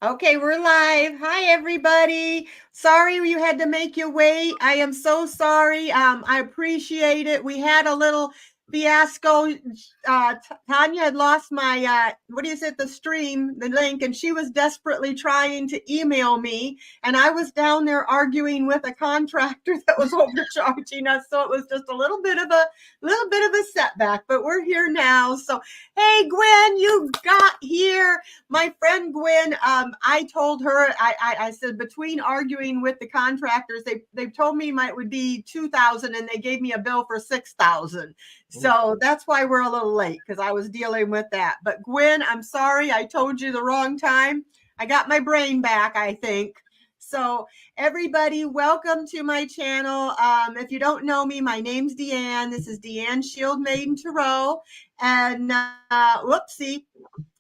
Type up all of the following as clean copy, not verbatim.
Okay, we're live. Hi, everybody. Sorry you had to make you wait. I am so sorry. I appreciate it. We had a little fiasco. Tanya had lost my, what is it, the stream, the link, and she was desperately trying to email me. And I was down there arguing with a contractor that was overcharging us. So it was just a little bit of a setback, but we're here now. So, hey, Gwen, you got here. My friend Gwen, I told her, I said, between arguing with the contractors, they told me it would be 2,000 and they gave me a bill for 6,000. So that's why we're a little late, because I was dealing with that. But Gwen, I'm sorry, I told you the wrong time. I got my brain back, I think. So everybody, welcome to my channel. If you don't know me, my name's Deann. This is Deann Shield Maiden Tarot. And whoopsie,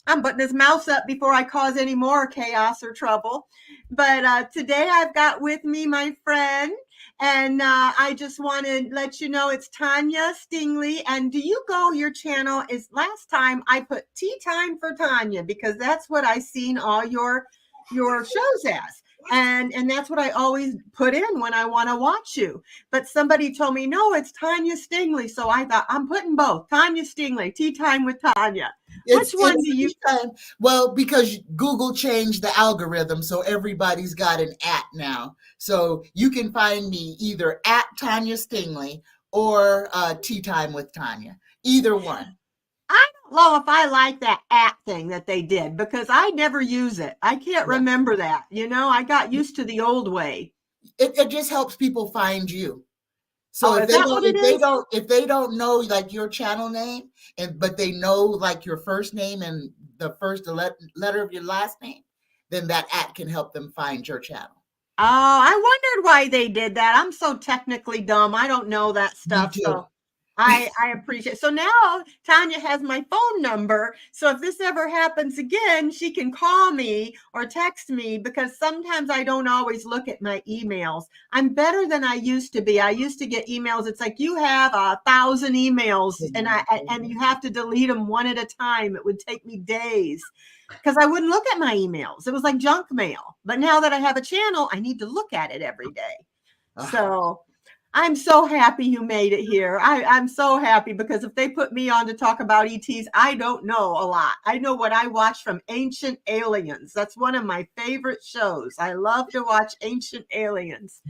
I'm putting his mouse up before I cause any more chaos or trouble. But today I've got with me my friend, and I just want to let you know it's Tanya Stingley. And do you go, your channel is, last time I put Tea Time for Tanya, because that's what I seen all your shows as. And that's what I always put in when I want to watch you. But somebody told me, no, it's Tanya Stingley. So I thought, I'm putting both. Tanya Stingley, Tea Time with Tanya. Which one do you? Well, because Google changed the algorithm, so everybody's got an at now. So you can find me either at Tanya Stingley or Tea Time with Tanya. Either one. I don't know if I like that at thing that they did, because I never use it. I can't Yeah. remember that. I got used to the old way. It just helps people find you. So Oh, is that what it is? if they don't know like your channel name, but they know like your first name and the first letter of your last name, then that at can help them find your channel. Oh, I wondered why they did that. I'm so technically dumb. I don't know that Me stuff. too. So I appreciate it. So now Tanya has my phone number. So if this ever happens again, she can call me or text me, because sometimes I don't always look at my emails. I'm better than I used to be. I used to get emails. It's like you have 1,000 emails and you have to delete them one at a time. It would take me days, because I wouldn't look at my emails. It was like junk mail. But now that I have a channel, I need to look at it every day. So I'm so happy you made it here. I'm so happy, because if they put me on to talk about ETs, I don't know a lot. I know what I watch from Ancient Aliens. That's one of my favorite shows. I love to watch Ancient Aliens.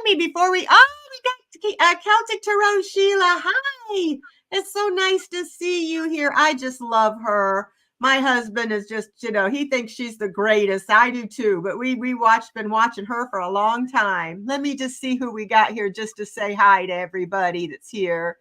Before we got Celtic Tarot Sheila. Hi. It's so nice to see you here. I just love her. My husband is just, he thinks she's the greatest. I do too, but we been watching her for a long time. Let me just see who we got here, just to say hi to everybody that's here.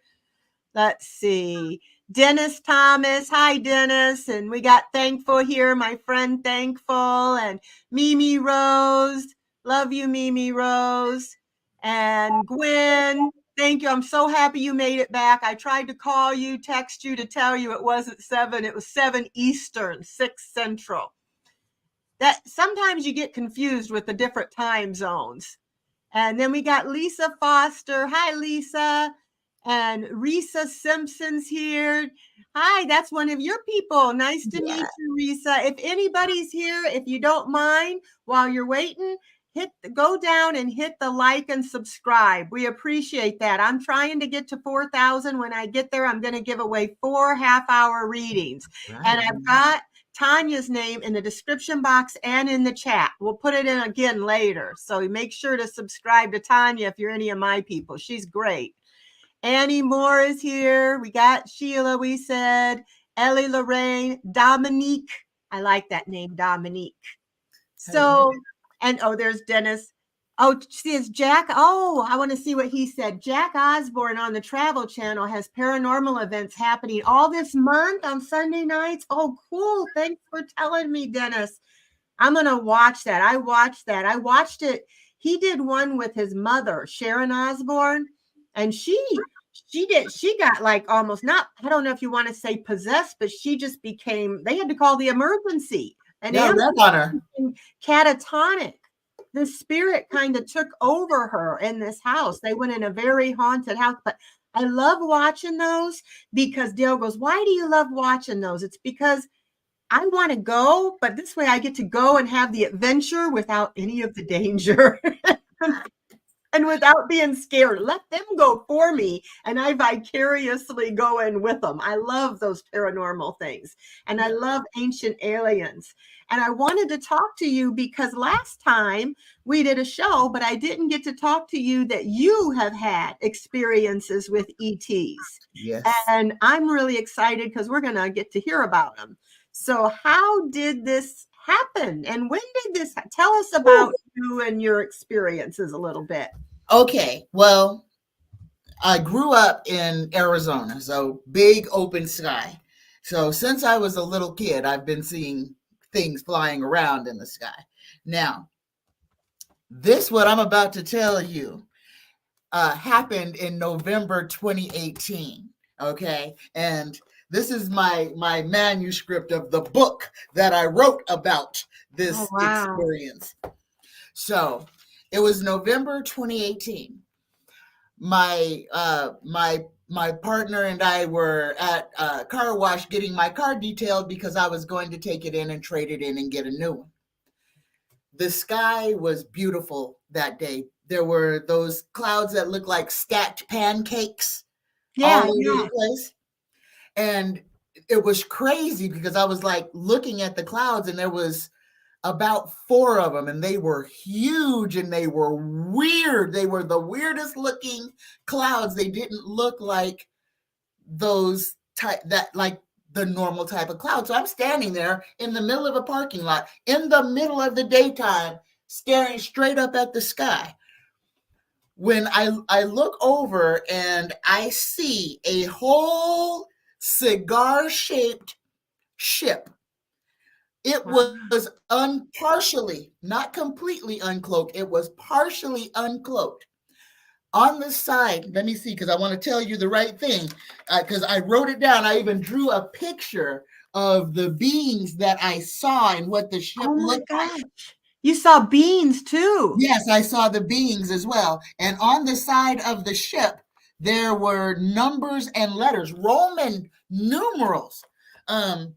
Let's see. Dennis Thomas. Hi, Dennis. And we got Thankful here, my friend Thankful, and Mimi Rose. Love you, Mimi Rose. And Gwen. Thank you. I'm so happy you made it back. I tried to call you, text you to tell you it wasn't 7. It was 7 Eastern, 6 Central. That sometimes you get confused with the different time zones. And then we got Lisa Foster. Hi, Lisa. And Risa Simpson's here. Hi, that's one of your people. Nice to meet you, Risa. If anybody's here, if you don't mind, while you're waiting, go down and hit the like and subscribe. We appreciate that. I'm trying to get to 4,000. When I get there, I'm going to give away 4 half-hour readings. Right. And I've got Tanya's name in the description box and in the chat. We'll put it in again later. So make sure to subscribe to Tanya if you're any of my people. She's great. Annie Moore is here. We got Sheila, we said. Ellie Lorraine. Dominique. I like that name, Dominique. So, and there's Dennis. Oh, see, it's Jack. Oh, I want to see what he said. Jack Osborne on the Travel Channel has paranormal events happening all this month on Sunday nights. Oh, cool. Thanks for telling me, Dennis. I'm going to watch that. I watched that. I watched it. He did one with his mother, Sharon Osbourne, and she got like almost, not, I don't know if you want to say possessed, but she just became, they had to call the emergency. And catatonic. The spirit kind of took over her in this house. They went in a very haunted house. But I love watching those, because Dale goes, why do you love watching those? It's because I want to go, but this way I get to go and have the adventure without any of the danger. And without being scared. Let them go for me, and I vicariously go in with them. I love those paranormal things, and I love ancient aliens. And I wanted to talk to you because last time we did a show, but I didn't get to talk to you that you have had experiences with ETs. Yes. And I'm really excited because we're going to get to hear about them. So, how did this happen? And when did this tell us about you and your experiences a little bit? Okay. Well, I grew up in Arizona, so big open sky. So since I was a little kid, I've been seeing things flying around in the sky. Now, this what I'm about to tell you happened in November 2018. Okay, and this is my manuscript of the book that I wrote about Oh, this wow. experience. So it was November 2018. My partner and I were at a car wash getting my car detailed because I was going to take it in and trade it in and get a new one. The sky was beautiful that day. There were those clouds that looked like stacked pancakes all Yeah, over yeah. the place. And it was crazy because I was like looking at the clouds and there was about four of them, and they were huge and they were weird. They were the weirdest looking clouds. They didn't look like those type that like the normal type of cloud. So I'm standing there in the middle of a parking lot in the middle of the daytime, staring straight up at the sky. When I look over and I see a whole cigar shaped ship. It Wow. was partially, not completely uncloaked. It was partially uncloaked. On the side, let me see, because I want to tell you the right thing, because I wrote it down. I even drew a picture of the beings that I saw and what the ship Oh my looked like. gosh. You saw beans too. Yes, I saw the beings as well. And on the side of the ship, there were numbers and letters, Roman numerals. Um,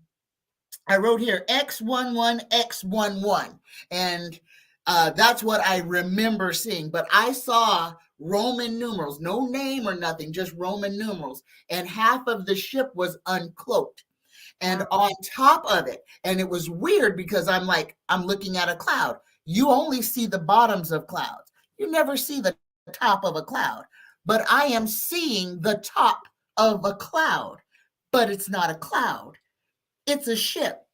I wrote here X11X11, and that's what I remember seeing. But I saw Roman numerals, no name or nothing, just Roman numerals, and half of the ship was uncloaked. And Wow. on top of it, and it was weird because I'm looking at a cloud. You only see the bottoms of clouds. You never see the top of a cloud. But I am seeing the top of a cloud, but it's not a cloud. It's a ship.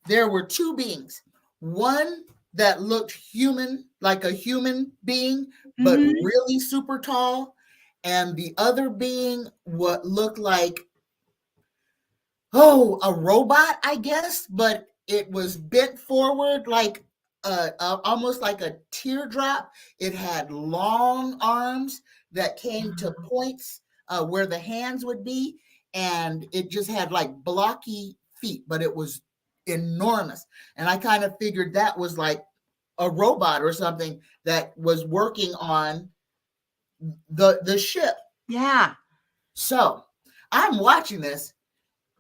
There were two beings, one that looked human, like a human being, but Mhm. really super tall, and the other being what looked like, oh, a robot, I guess, but it was bent forward like almost like a teardrop. It had long arms that came to points where the hands would be, and it just had like blocky feet, but it was enormous. And I kind of figured that was like a robot or something that was working on the ship. Yeah. So I'm watching this.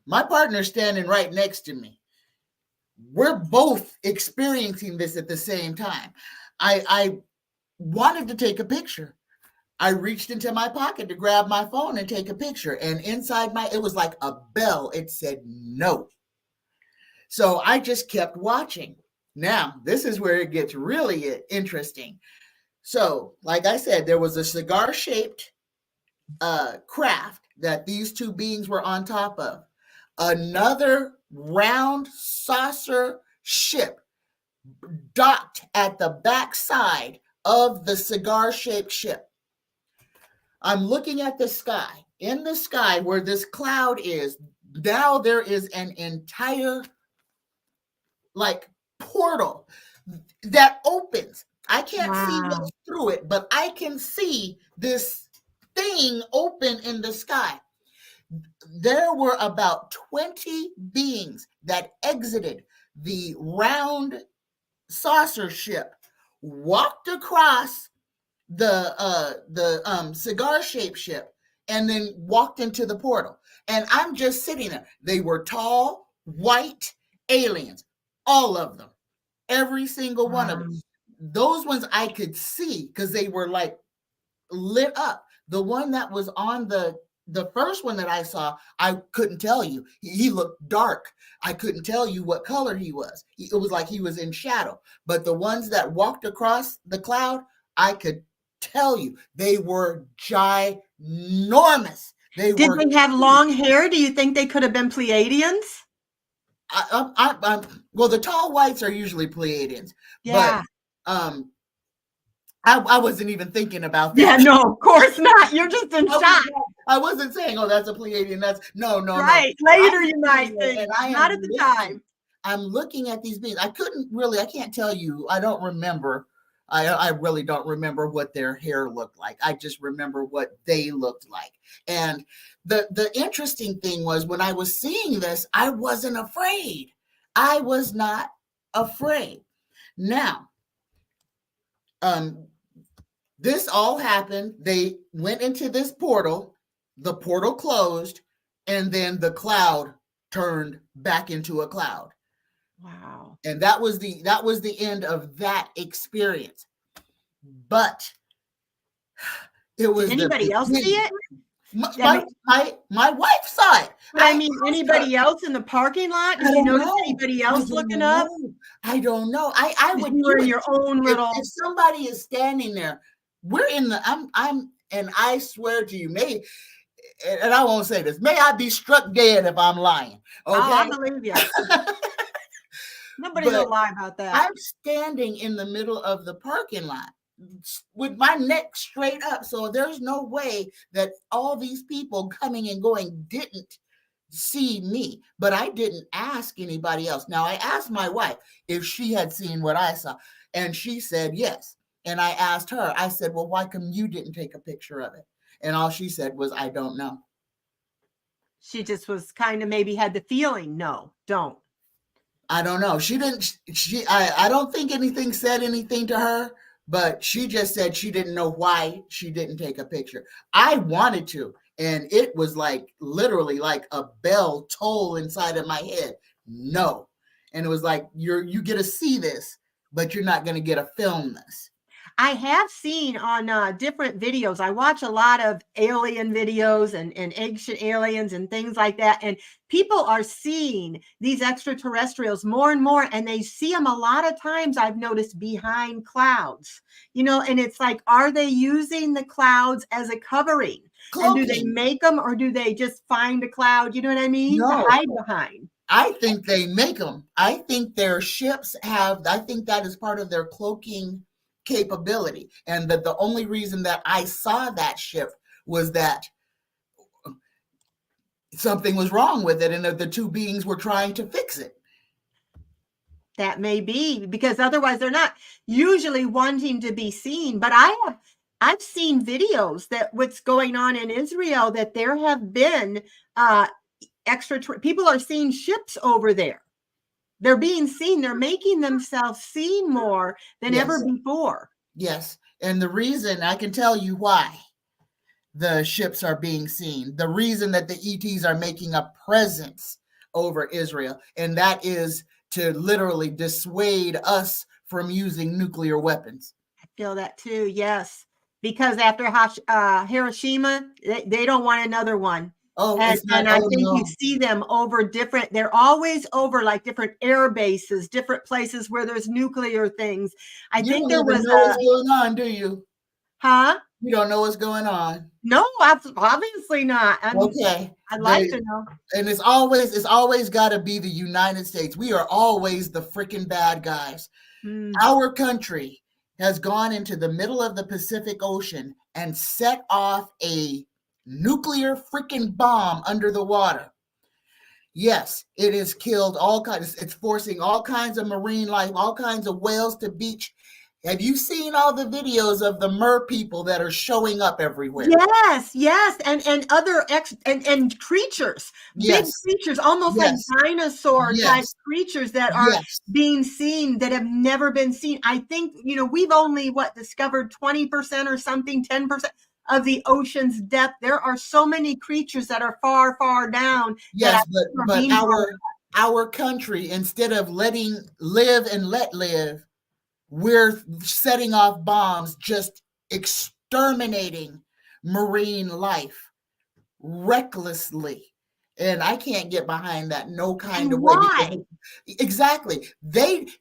My partner's standing right next to me. We're both experiencing this at the same time. I wanted to take a picture. I reached into my pocket to grab my phone and take a picture. And inside it was like a bell. It said no. So I just kept watching. Now, this is where it gets really interesting. So, like I said, there was a cigar shaped craft that these two beings were on top of. Another round saucer ship docked at the backside of the cigar shaped ship. I'm looking at the sky. In the sky, where this cloud is, now there is an entire like portal that opens. I can't see Wow. what's through it, but I can see this thing open in the sky. There were about 20 beings that exited the round saucer ship, walked across the cigar shaped ship, and then walked into the portal. And I'm just sitting there. They were tall, white, aliens, all of them, every single one of them. Wow. Those ones I could see because they were like lit up. The one that was on the first one that I saw, I couldn't tell you. He looked dark. I couldn't tell you what color he was. It was like he was in shadow. But the ones that walked across the cloud, I could tell you they were ginormous. Did they have long hair? Do you think they could have been Pleiadians? Well, the tall whites are usually Pleiadians, Yeah. but I wasn't even thinking about that. Yeah, no, of course not. You're just in shock. I wasn't saying, oh, that's a Pleiadian. That's no. Right. Later you might think, not at the time. I'm looking at these beings. I can't tell you. I don't remember. I really don't remember what their hair looked like. I just remember what they looked like. And the interesting thing was when I was seeing this, I wasn't afraid. I was not afraid. Now, this all happened. They went into this portal. The portal closed, and then the cloud turned back into a cloud. Wow. And that was the end of that experience. But it was. Did anybody else see it? My wife saw it. But I mean, anybody else in the parking lot? Did you notice anybody else looking up? I don't know. I would. You were in your own little. If somebody is standing there, we're in the. I'm, and I swear to you, and I won't say this. May I be struck dead if I'm lying. Okay, I believe you. Nobody will lie about that. I'm standing in the middle of the parking lot with my neck straight up. So there's no way that all these people coming and going didn't see me. But I didn't ask anybody else. Now, I asked my wife if she had seen what I saw, and she said yes. And I asked her, I said, well, why come you didn't take a picture of it? And all she said was, I don't know. She just was kind of maybe had the feeling, no, don't. I don't know. She didn't. I don't think anything said anything to her, but she just said she didn't know why she didn't take a picture. I wanted to, and it was like literally like a bell toll inside of my head. No, and it was like you get to see this, but you're not going to get to film this. I have seen on different videos. I watch a lot of alien videos and ancient aliens and things like that. And people are seeing these extraterrestrials more and more. And they see them a lot of times, I've noticed, behind clouds. And it's like, are they using the clouds as a covering? Cloaking. And do they make them, or do they just find a cloud? You know what I mean? No. To hide behind. I think they make them. I think their ships I think that is part of their cloaking capability, and that the only reason that I saw that ship was that something was wrong with it, and that the two beings were trying to fix it. That may be, because otherwise they're not usually wanting to be seen. But I've seen videos that what's going on in Israel, that there have been people are seeing ships over there. They're being seen. They're making themselves seen more than ever before. Yes. And the reason, I can tell you why the ships are being seen. The reason that the ETs are making a presence over Israel, and that is to literally dissuade us from using nuclear weapons. I feel that too, yes. Because after Hiroshima, they don't want another one. Oh, and I think you see them over they're always over like different air bases, different places where there's nuclear things. I think there was. You don't know what's going on, do you? Huh? You don't know what's going on. No, obviously not. Okay. I'd like to know. And it's always got to be the United States. We are always the freaking bad guys. Our country has gone into the middle of the Pacific Ocean and set off a nuclear freaking bomb under the water. Yes, it has killed all kinds. It's forcing all kinds of marine life, all kinds of whales to beach. Have you seen all the videos of the mer people that are showing up everywhere? Yes, and other and creatures, big creatures, almost like dinosaur type creatures that are being seen that have never been seen. I think we've only discovered 20% or something, 10% of the ocean's depth. There are so many creatures that are far, far down. Yes, but our country, instead of letting live and let live, we're setting off bombs, just exterminating marine life recklessly. And I can't get behind that no kind And of way, why? because exactly,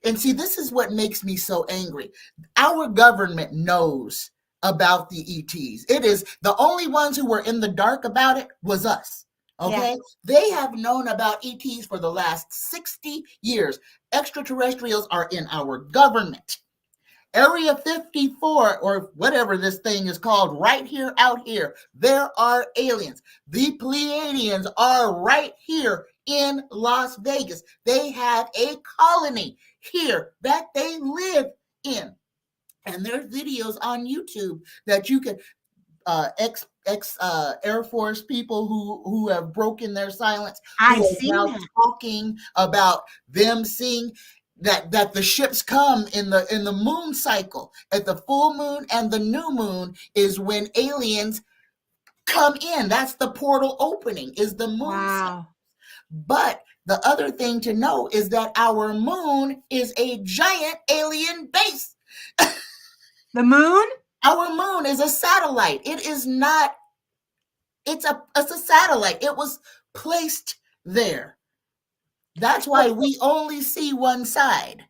and see, this is what makes me so angry. Our government knows about the ETs. It is the only ones who were in the dark about it was us. Yeah. Okay, they have known about ETs for the last 60 years. Extraterrestrials are in our government. Area 54, or whatever this thing is called, right here, out here, there are aliens. The Pleiadians are right here in Las Vegas. They have a colony here that they live in. And there's videos on YouTube that you can, ex Air Force people who have broken their silence, who I've are seen now that. talking about them seeing that the ships come in the moon cycle. At the full moon and the new moon is when aliens come in. That's the portal opening, is the moon cycle. Wow. But the other thing to know is that our moon is a giant alien base. The moon? Our moon is a satellite. It is not, it's a satellite. It was placed there. That's why we only see one side.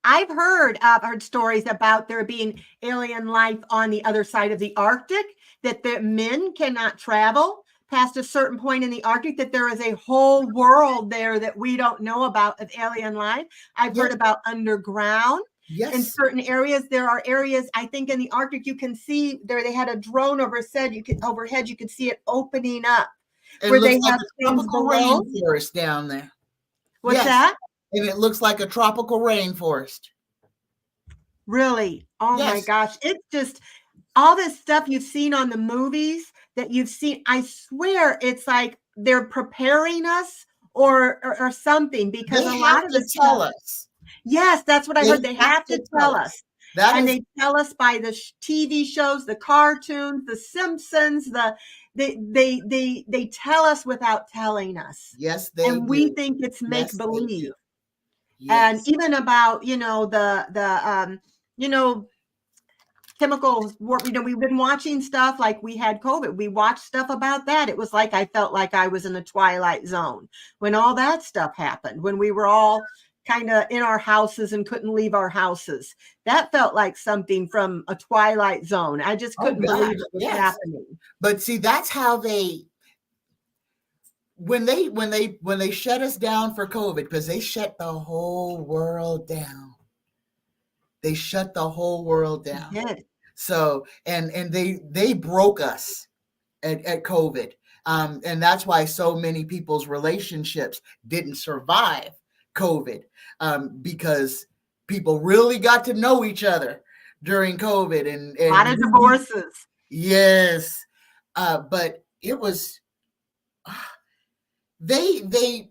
I've heard stories about there being alien life on the other side of the Arctic, that the men cannot travel past a certain point in the Arctic, that there is a whole world there that we don't know about of alien life. I've heard Yes. about underground. In Yes. certain areas, there are areas, I think in the Arctic, you can see there, they had a drone overhead, you could see it opening up, It where looks they like have a things tropical below. rainforest down there. What's Yes. that? And it looks like a tropical rainforest. Really? Oh my Yes. gosh. It's just all this stuff you've seen on the movies that you've seen. I swear it's like they're preparing us or something, because They a have lot of to the tell stuff. us. Yes, that's what I They heard. They have have to to tell tell us. us. That And is, they tell us by the TV shows, the cartoons, the Simpsons, they tell us without telling us. yes, they And we do. think it's make Yes, they believe. do. And Yes. even about, you know, chemicals, we've been watching stuff like we had COVID. We watched stuff about that. It was like I felt like I was in the Twilight Zone when all that stuff happened, when we were all kind of in our houses and couldn't leave our houses. That felt like something from a Twilight Zone. I just Oh couldn't gosh, believe it was yes. happening. But see, that's how they, when they shut us down for COVID, because they shut the whole world down. They shut the whole world It down. did. So and they broke us at COVID. And that's why so many people's relationships didn't survive COVID, because people really got to know each other during COVID. A lot of divorces. Yes, but it was, they they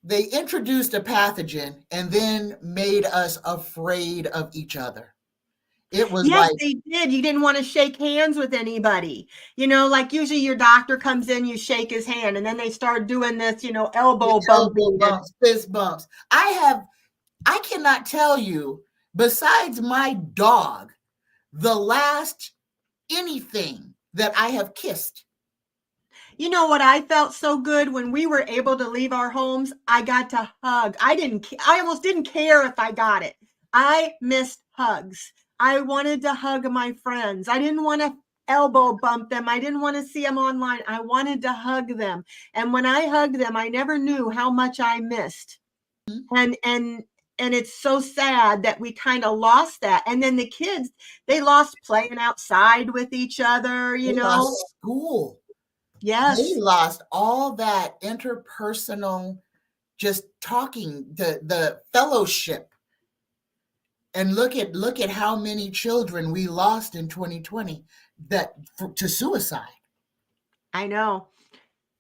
they introduced a pathogen and then made us afraid of each other. It was Yes, like they did. You didn't want to shake hands with anybody. Like usually your doctor comes in, you shake his hand, and then they start doing this, elbow elbow bumping. And bumps, fist bumps. I cannot tell you, besides my dog, the last anything that I have kissed. you know what? I felt so good when we were able to leave our homes. I got to hug. I almost didn't care if I got it. I missed hugs. I wanted to hug my friends. I didn't want to elbow bump them. I didn't want to see them online. I wanted to hug them. And when I hugged them, I never knew how much I missed. And it's so sad that we kind of lost that. And then the kids, they lost playing outside with each other, They lost school. They Yes. lost all that interpersonal, just talking, the fellowship. And look at how many children we lost in 2020 to suicide. I know.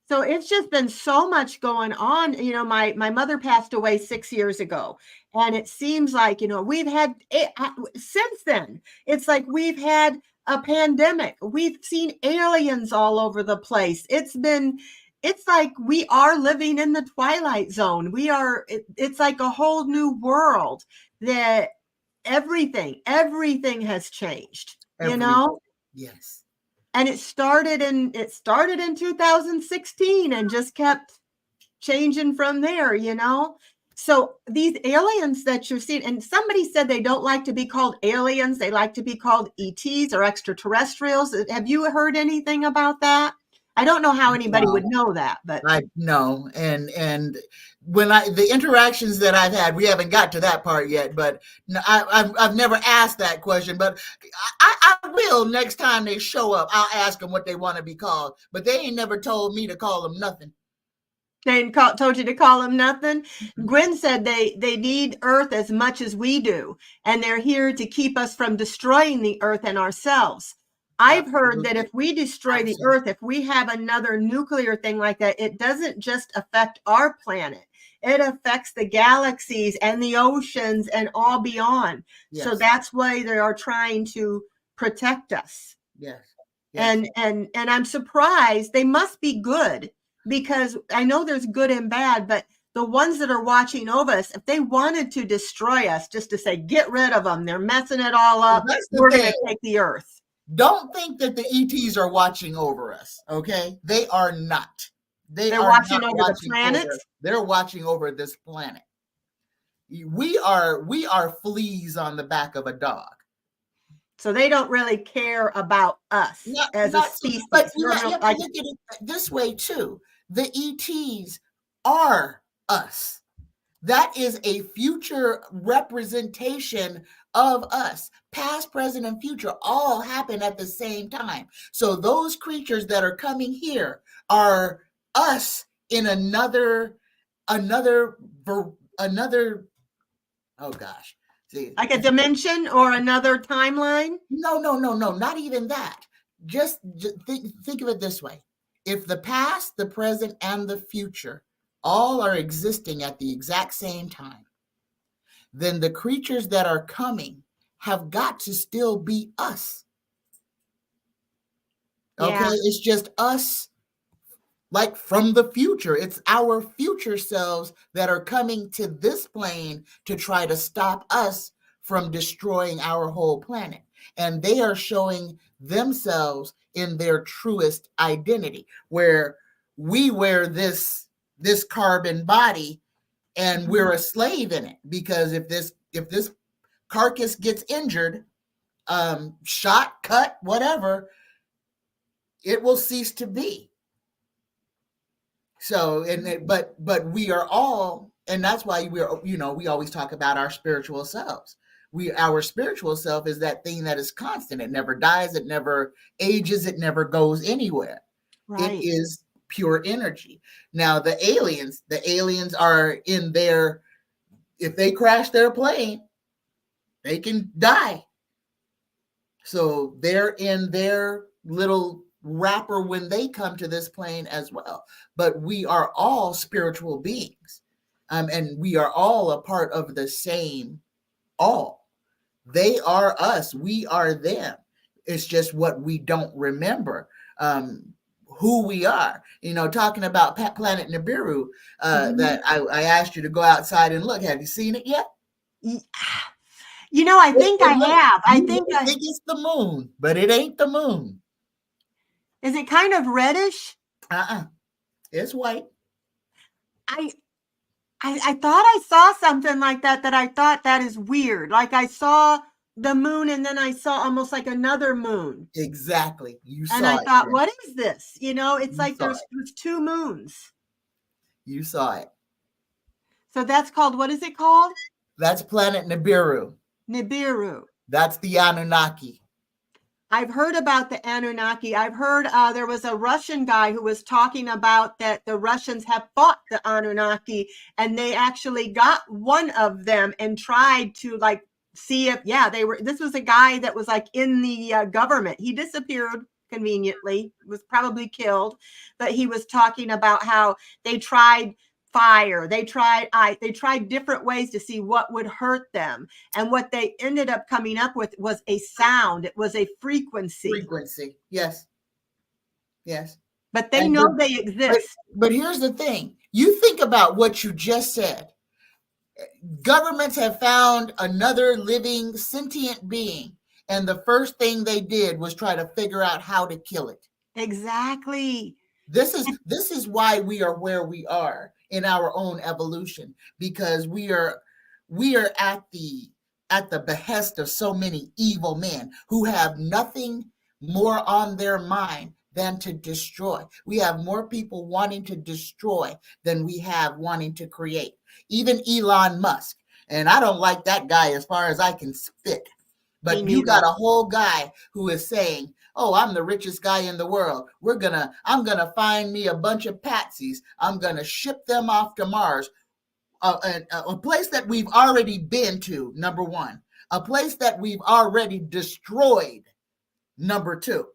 So it's just been so much going on. My mother passed away 6 years ago, and it seems like, we've had it since then. It's like we've had a pandemic. We've seen aliens all over the place. it's like we are living in the twilight zone. It's like a whole new world that everything has changed, Everything. Yes. And it started in 2016 and just kept changing from there. So these aliens that you're seeing, and somebody said they don't like to be called aliens, they like to be called ETs or extraterrestrials. Have you heard anything about that? I don't know how anybody would know that, but I know. And when the interactions that I've had, we haven't got to that part yet, but I've never asked that question, but I will next time they show up. I'll ask them what they want to be called, but they ain't never told me to call them nothing. They told you to call them nothing. Mm-hmm. Gwen said they need Earth as much as we do, and they're here to keep us from destroying the Earth and ourselves. I've heard that if we destroy the Earth, if we have another nuclear thing like that, it doesn't just affect our planet. It affects the galaxies and the oceans and all beyond. Yes. So that's why they are trying to protect us. Yes. Yes. And I'm surprised. They must be good, because I know there's good and bad, but the ones that are watching over us, if they wanted to destroy us, just to say, get rid of them, they're messing it all up, we're going to take the Earth. Don't think that the ETs are watching over us, okay? They are not. They're watching over the planet. They're watching over this planet. We are fleas on the back of a dog. So they don't really care about us as a species. But you have to look at it this way too. The ETs are us. That is a future representation of us. Past, present, and future all happen at the same time. So those creatures that are coming here are us in another, oh gosh. See, like a dimension or another timeline? No, not even that. Just think of it this way. If the past, the present, and the future all are existing at the exact same time, then the creatures that are coming have got to still be us. Okay, yeah. It's just us, like from the future. It's our future selves that are coming to this plane to try to stop us from destroying our whole planet. And they are showing themselves in their truest identity, where we wear this carbon body and we're a slave in it, because if this carcass gets injured, shot, cut, whatever, it will cease to be. So, but we are all, and that's why we always talk about our spiritual selves. Our spiritual self is that thing that is constant. It never dies. It never ages. It never goes anywhere. Right. It is pure energy. Now, the aliens are in their, if they crash their plane, they can die. So they're in their little wrapper when they come to this plane as well. But we are all spiritual beings. And we are all a part of the same all. They are us. We are them. It's just what we don't remember. Who we are, talking about planet Nibiru, that I asked you to go outside and look. Have you seen it yet? I think I have. I think it's the moon, but it ain't the moon. Is it kind of reddish? It's white. I thought I saw something like that I thought that is weird. Like I saw the moon and then I saw almost like another moon. Exactly. You saw it. And I thought, what is this? It's like there's two moons. You saw it. So that's called, what is it called? That's planet Nibiru. Nibiru. That's the Anunnaki. I've heard about the Anunnaki. I've heard there was a Russian guy who was talking about that the Russians have fought the Anunnaki, and they actually got one of them and tried to see if, this was a guy that was in the government. He disappeared conveniently, was probably killed, but he was talking about how they tried fire, they tried ice, they tried different ways to see what would hurt them, and what they ended up coming up with was a sound. It was a frequency. Yes. But they And know they but exist. but here's the thing. You think about what you just said. Governments have found another living sentient being, and the first thing they did was try to figure out how to kill it. Exactly. This is why we are where we are in our own evolution, because we are at the behest of so many evil men who have nothing more on their mind than to destroy. We have more people wanting to destroy than we have wanting to create. Even Elon Musk, and I don't like that guy as far as I can spit. Me But you got neither. a whole guy who is saying, "Oh, I'm the richest guy in the world. I'm gonna find me a bunch of patsies. I'm gonna ship them off to Mars, a place that we've already been to. Number one, a place that we've already destroyed. Number two,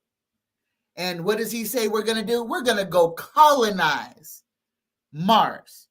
and what does he say we're gonna do? We're gonna go colonize Mars."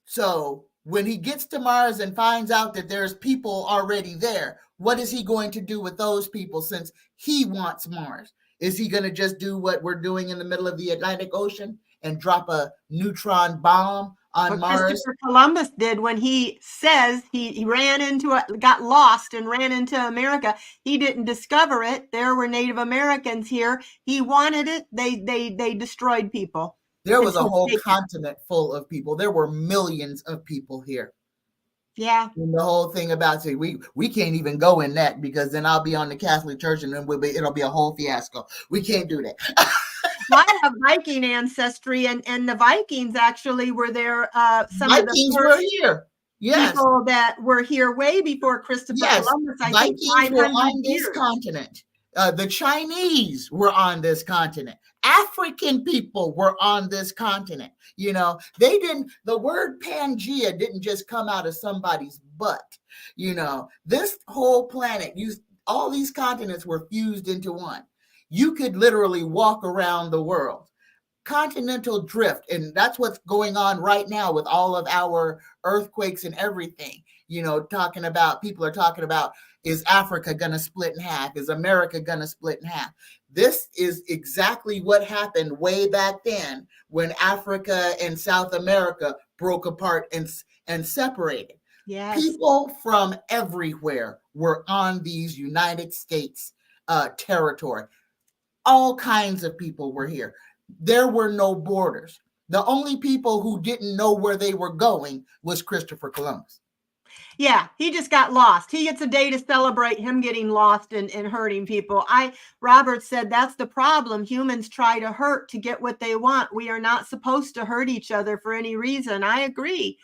So when he gets to Mars and finds out that there's people already there, what is he going to do with those people since he wants Mars? Is he going to just do what we're doing in the middle of the Atlantic Ocean and drop a neutron bomb on What Mars? Christopher Columbus did when he says he ran into it, got lost and ran into America. He didn't discover it. There were Native Americans here. He wanted it. They destroyed people There and was a tried to whole take it. continent full of people. There were millions of people here. Yeah. And the whole thing about say we can't even go in that because then I'll be on the Catholic Church and then it'll be a whole fiasco. We can't do that. Well, I have Viking ancestry, and the Vikings actually were there. Some of the Vikings were first here. Yes. people that were here way before Christopher Yes, Columbus, I think Vikings were 500 on this years. continent. The Chinese were on this continent. African people were on this continent. They didn't, the word Pangea didn't just come out of somebody's butt. This whole planet, all these continents were fused into one. You could literally walk around the world. Continental drift, and that's what's going on right now with all of our earthquakes and everything. People are talking about, is Africa going to split in half? Is America going to split in half? This is exactly what happened way back then when Africa and South America broke apart and separated. Yes. People from everywhere were on these United States territory. All kinds of people were here. There were no borders. The only people who didn't know where they were going was Christopher Columbus. Yeah, he just got lost. He gets a day to celebrate him getting lost and hurting people. Robert said that's the problem. Humans try to hurt to get what they want. We are not supposed to hurt each other for any reason. I agree.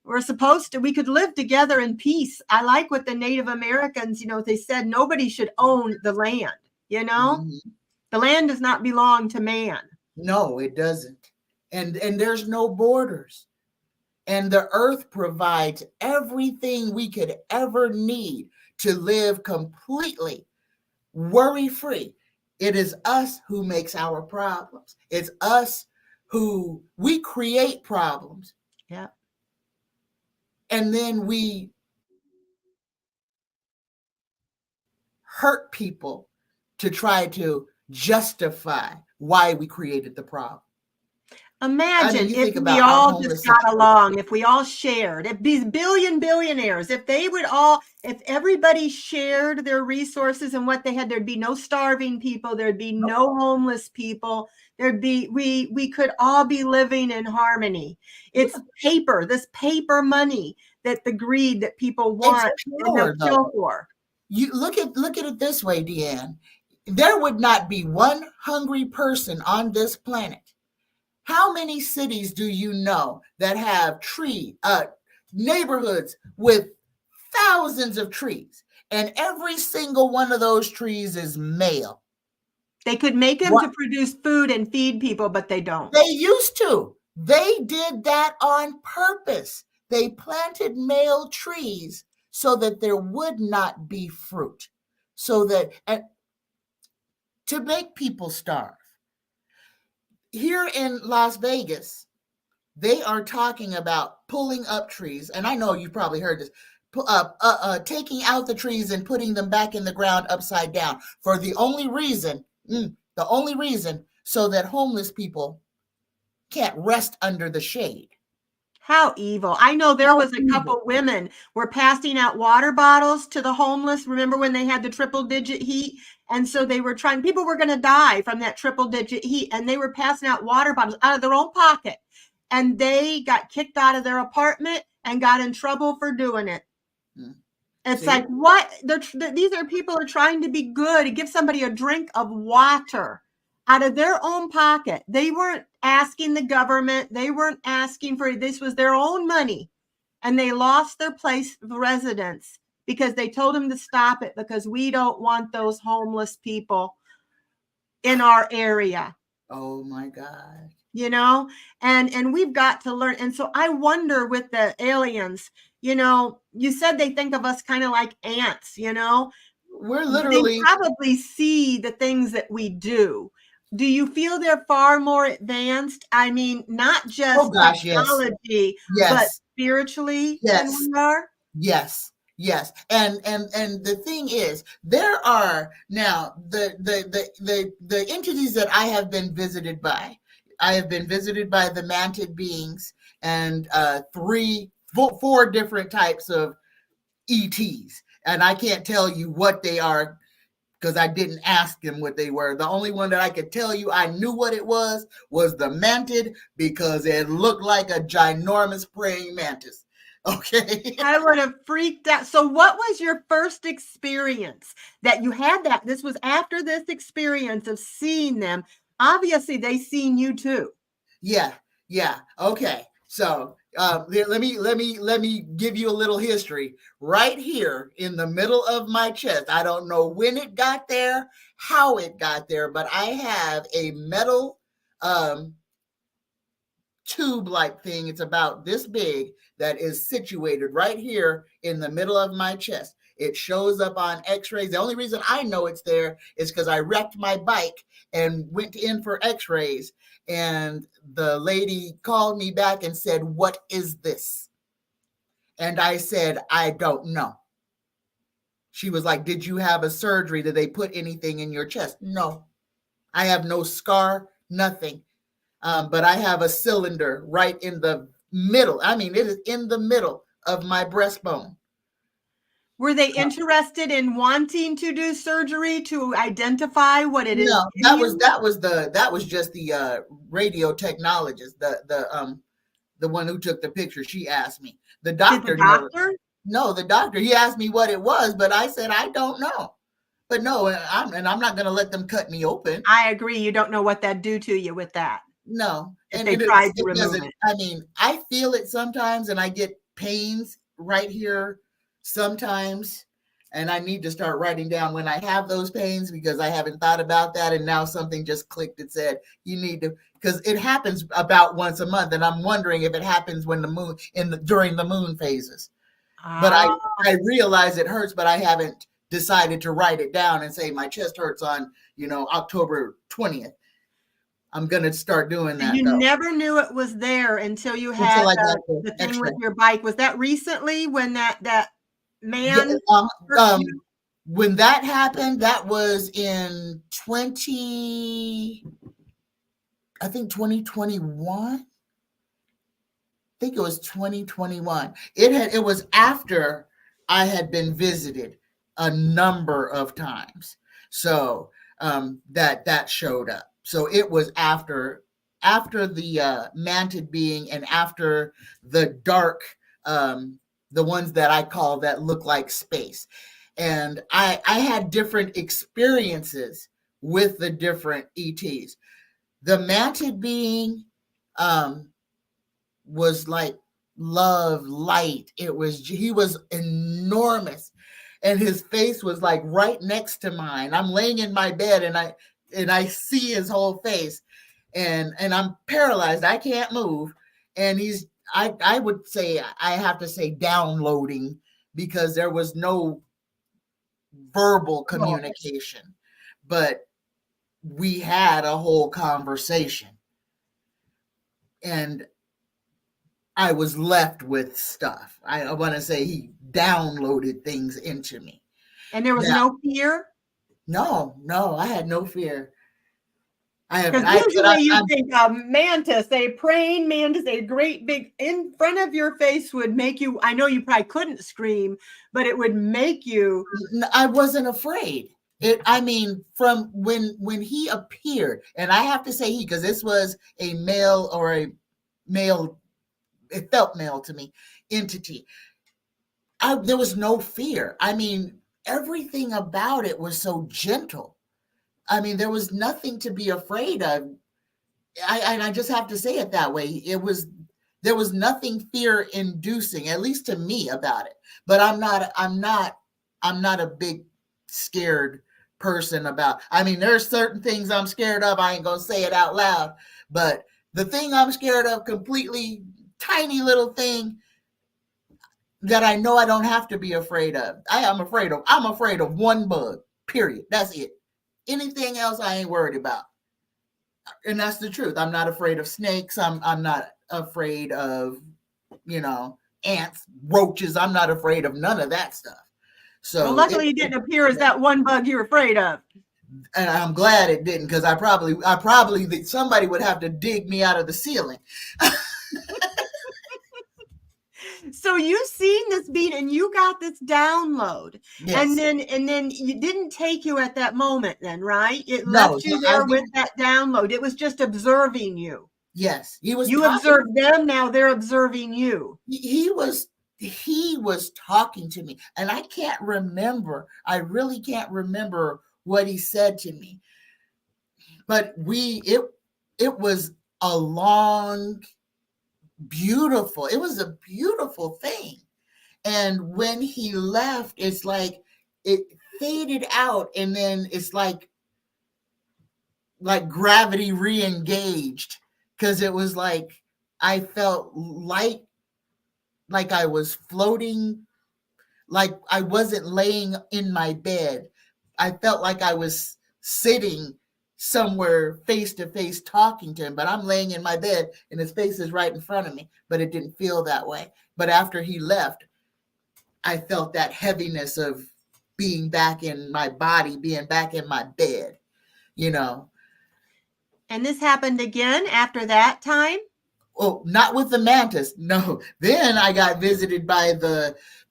We could live together in peace. I like what the Native Americans, they said nobody should own the land, Mm-hmm. The land does not belong to man. No, it doesn't. And there's no borders. And the earth provides everything we could ever need to live completely worry-free. It is us who makes our problems. It's us who we create problems. Yeah. And then we hurt people to try to justify why we created the problem. Imagine You if think we about our all homeless just got situation. along, if we all shared, if these billionaires, if everybody shared their resources and what they had, there'd be no starving people, there'd be no homeless people, we could all be living in harmony. It's this paper money that the greed that people want and they'll kill for. You look at it this way, Deann. There would not be one hungry person on this planet. How many cities do you know that have neighborhoods with thousands of trees, and every single one of those trees is male? They could make them to produce food and feed people, but they don't. They used to. They did that on purpose. They planted male trees so that there would not be fruit, to make people starve. Here in Las Vegas, they are talking about pulling up trees, and I know you've probably heard this, taking out the trees and putting them back in the ground upside down for the only reason The only reason so that homeless people can't rest under the shade. How evil. I know there How was a evil. couple women were passing out water bottles to the homeless. Remember when they had the triple digit heat? And so they were trying, people were going to die from that triple digit heat, and they were passing out water bottles out of their own pocket. And they got kicked out of their apartment and got in trouble for doing it. It's See? like, what? These are people are trying to be good to give somebody a drink of water out of their own pocket. They weren't asking the government. They weren't asking for this was their own money. And they lost their place of residence because they told them to stop it because we don't want those homeless people in our area. Oh my God. You know, and we've got to learn. And so I wonder with the aliens, you know, you said they think of us kind of like ants, you know, We're they literally, probably see the things that we do. Do you feel they're far more advanced? I mean, not oh just gosh, yes. technology, but Yes. spiritually than Yes. we are? Yes. Yes. And the thing is, there are now the entities that I have been visited by. I have been visited by the mantid beings and four different types of ETs. And I can't tell you what they are because I didn't ask them what they were. The only one that I could tell you I knew what it was the mantid because it looked like a ginormous praying mantis. Okay. I would have freaked out. So, what was your first experience that you had that? This was after this experience of seeing them. Obviously, they seen you too. Yeah, yeah. Okay. So let me give you a little history. Right here in the middle of my chest. I don't know when it got there, how it got there, but I have a metal um, tube-like thing. It's about this big that is situated right here in the middle of my chest. It shows up on x-rays. The only reason I know it's there is because I wrecked my bike and went in for x-rays. And the lady called me back and said, "What is this?" And I said, "I don't know." She was like, "Did you have a surgery? Did they put anything in your chest?" No, I have no scar, nothing. But I have a cylinder right in the middle. I mean, it is in the middle of my breastbone. Were they interested in wanting to do surgery to identify what it is No, in you? that was just the radio technologist, the one who took the picture. She asked me. The Did the doctor never. doctor? No, the doctor. He asked me what it was, but I said I don't know. But no, I'm not going to let them cut me open. I agree. You don't know what that do to you with that No, if and they tried to it remove doesn't. it. I mean, I feel it sometimes, and I get pains right here sometimes, and I need to start writing down when I have those pains because I haven't thought about that, and now something just clicked. It said you need to because it happens about once a month, and I'm wondering if it happens when the moon during the moon phases. But Ah, I realize it hurts, but I haven't decided to write it down and say my chest hurts on October 20th. I'm gonna start doing so that you though. never knew it was there until you had Until I got the the thing X-ray. with your bike. Was that recently when that Yeah, man hurt you? when that happened, that was in I think 2021. I think it was 2021. It was after I had been visited a number of times. So that showed up. So it was after the mantid being and after the dark the ones that I call that look like space. And I had different experiences with the different ETs. The mantid being um was like love, light. He was enormous, and his face was like right next to mine. I'm laying in my bed, and I see his whole face, and I'm paralyzed. I can't move, and I would say I have to say downloading because there was no verbal communication, but we had a whole conversation, and I was left with stuff. I want to say he downloaded things into me. And there was Now, no fear? no, I had no fear. I haven't. Because usually you think a mantis, a praying mantis, a great big in front of your face would make you. I know you probably couldn't scream, but it would make you. I wasn't afraid. I mean, from when he appeared, and I have to say he, because this was a male or a male, it felt male to me, entity. There was no fear. I mean, everything about it was so gentle. I mean, there was nothing to be afraid of. I just have to say it that way. There was nothing fear inducing, at least to me, about it. But I'm not a big scared person about. I mean, there's certain things I'm scared of. I ain't gonna say it out loud, but the thing I'm scared of, completely tiny little thing that I know I don't have to be afraid of. I'm afraid of one bug. Period. That's it. Anything else I ain't worried about. And that's the truth. I'm not afraid of snakes. I'm not afraid of, ants, roaches. I'm not afraid of none of that stuff. So Well, luckily, it didn't appear as that one bug you're afraid of. And I'm glad it didn't, because I probably somebody would have to dig me out of the ceiling. So you seen this being, and you got this download, Yes. and then it didn't take you at that moment, then, right? It No, left you there with that download. It was just observing you. Yes, he was. You observed them. Now they're observing you. He was talking to me, and I can't remember. I really can't remember what he said to me. But it was a long, beautiful. It was a beautiful thing. And when he left, it's like it faded out, and then it's like gravity re-engaged, because it was like I felt light, like I was floating, like I wasn't laying in my bed. I felt like I was sitting somewhere face to face talking to him, but I'm laying in my bed and his face is right in front of me, but it didn't feel that way. But after he left, I felt that heaviness of being back in my body, being back in my bed, And this happened again after that time? Oh, not with the mantis. No. Then I got visited by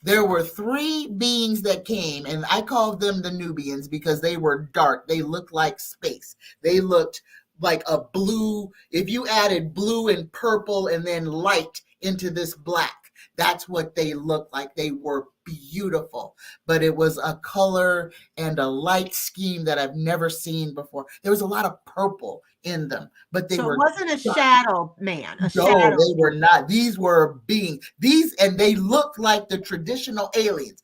there were 3 beings that came, and I called them the Nubians because they were dark. They looked like space. They looked like a blue. If you added blue and purple and then light into this black, that's what they looked like. They were beautiful, but it was a color and a light scheme that I've never seen before. There was a lot of purple in them, but they were. It wasn't a shadow man. No, they were not. These were beings. And they looked like the traditional aliens.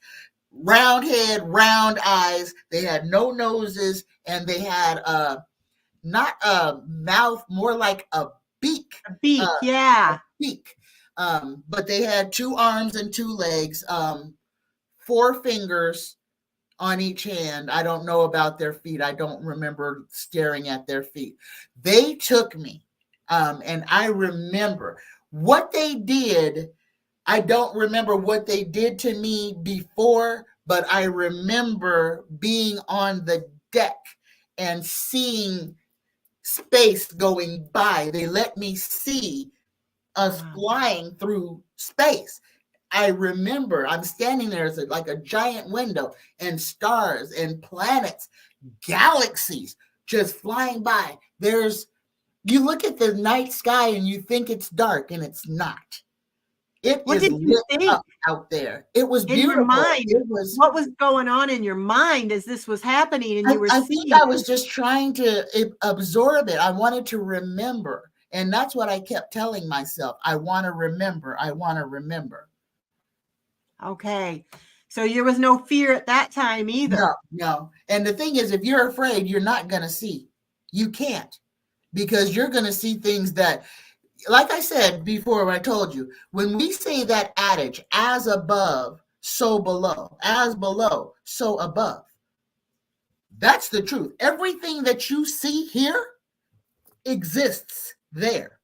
Round head, round eyes. They had no noses, and they had not a mouth, more like a beak. A beak, yeah. A beak. But they had 2 arms and 2 legs, 4 fingers on each hand. I don't know about their feet. I don't remember staring at their feet. They took me, and I remember what they did. I don't remember what they did to me before, but I remember being on the deck and seeing space going by. They let me see us flying through space. I remember I'm standing there as like a giant window, and stars and planets, galaxies just flying by. You look at the night sky and you think it's dark, and it's not. What did you think up out there? It was beautiful. In your mind, what was going on in your mind as this was happening, and you were seeing? I think I was just trying to absorb it. I wanted to remember, and that's what I kept telling myself. I want to remember. I want to remember. Okay. So there was no fear at that time either. No. And the thing is, if you're afraid, you're not going to see. You can't, because you're going to see things that, like I said before, when I told you, when we say that adage, as above, so below, as below, so above, that's the truth. Everything that you see here exists there.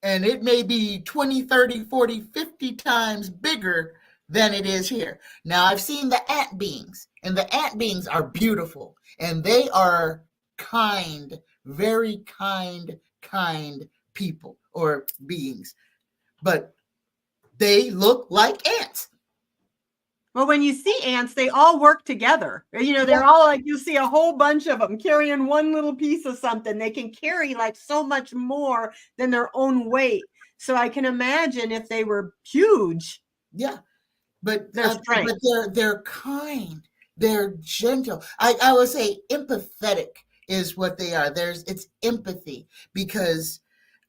And it may be 20, 30, 40, 50 times bigger than it is here. Now, I've seen the ant beings, and the ant beings are beautiful, and they are kind, very kind people or beings, but they look like ants. Well, when you see ants, they all work together. They're all like, you see a whole bunch of them carrying one little piece of something. They can carry like so much more than their own weight. So I can imagine if they were huge. Yeah, but their strength. they're kind, they're gentle. I would say empathetic is what they are. It's empathy because,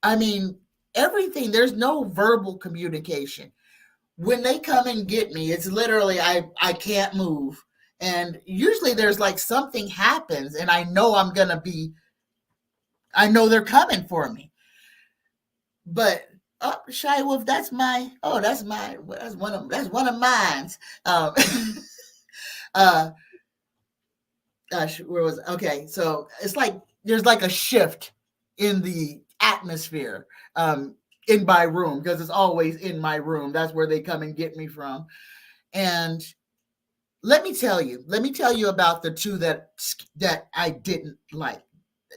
I mean, everything. There's no verbal communication. When they come and get me, it's literally I can't move, and usually there's like something happens, and I know I know they're coming for me. But Shy Wolf, that's one of mine's. Uh, Gosh, where was okay? So it's like there's like a shift in the atmosphere in my room because it's always in my room. That's where they come and get me from. And let me tell you about the two that I didn't like.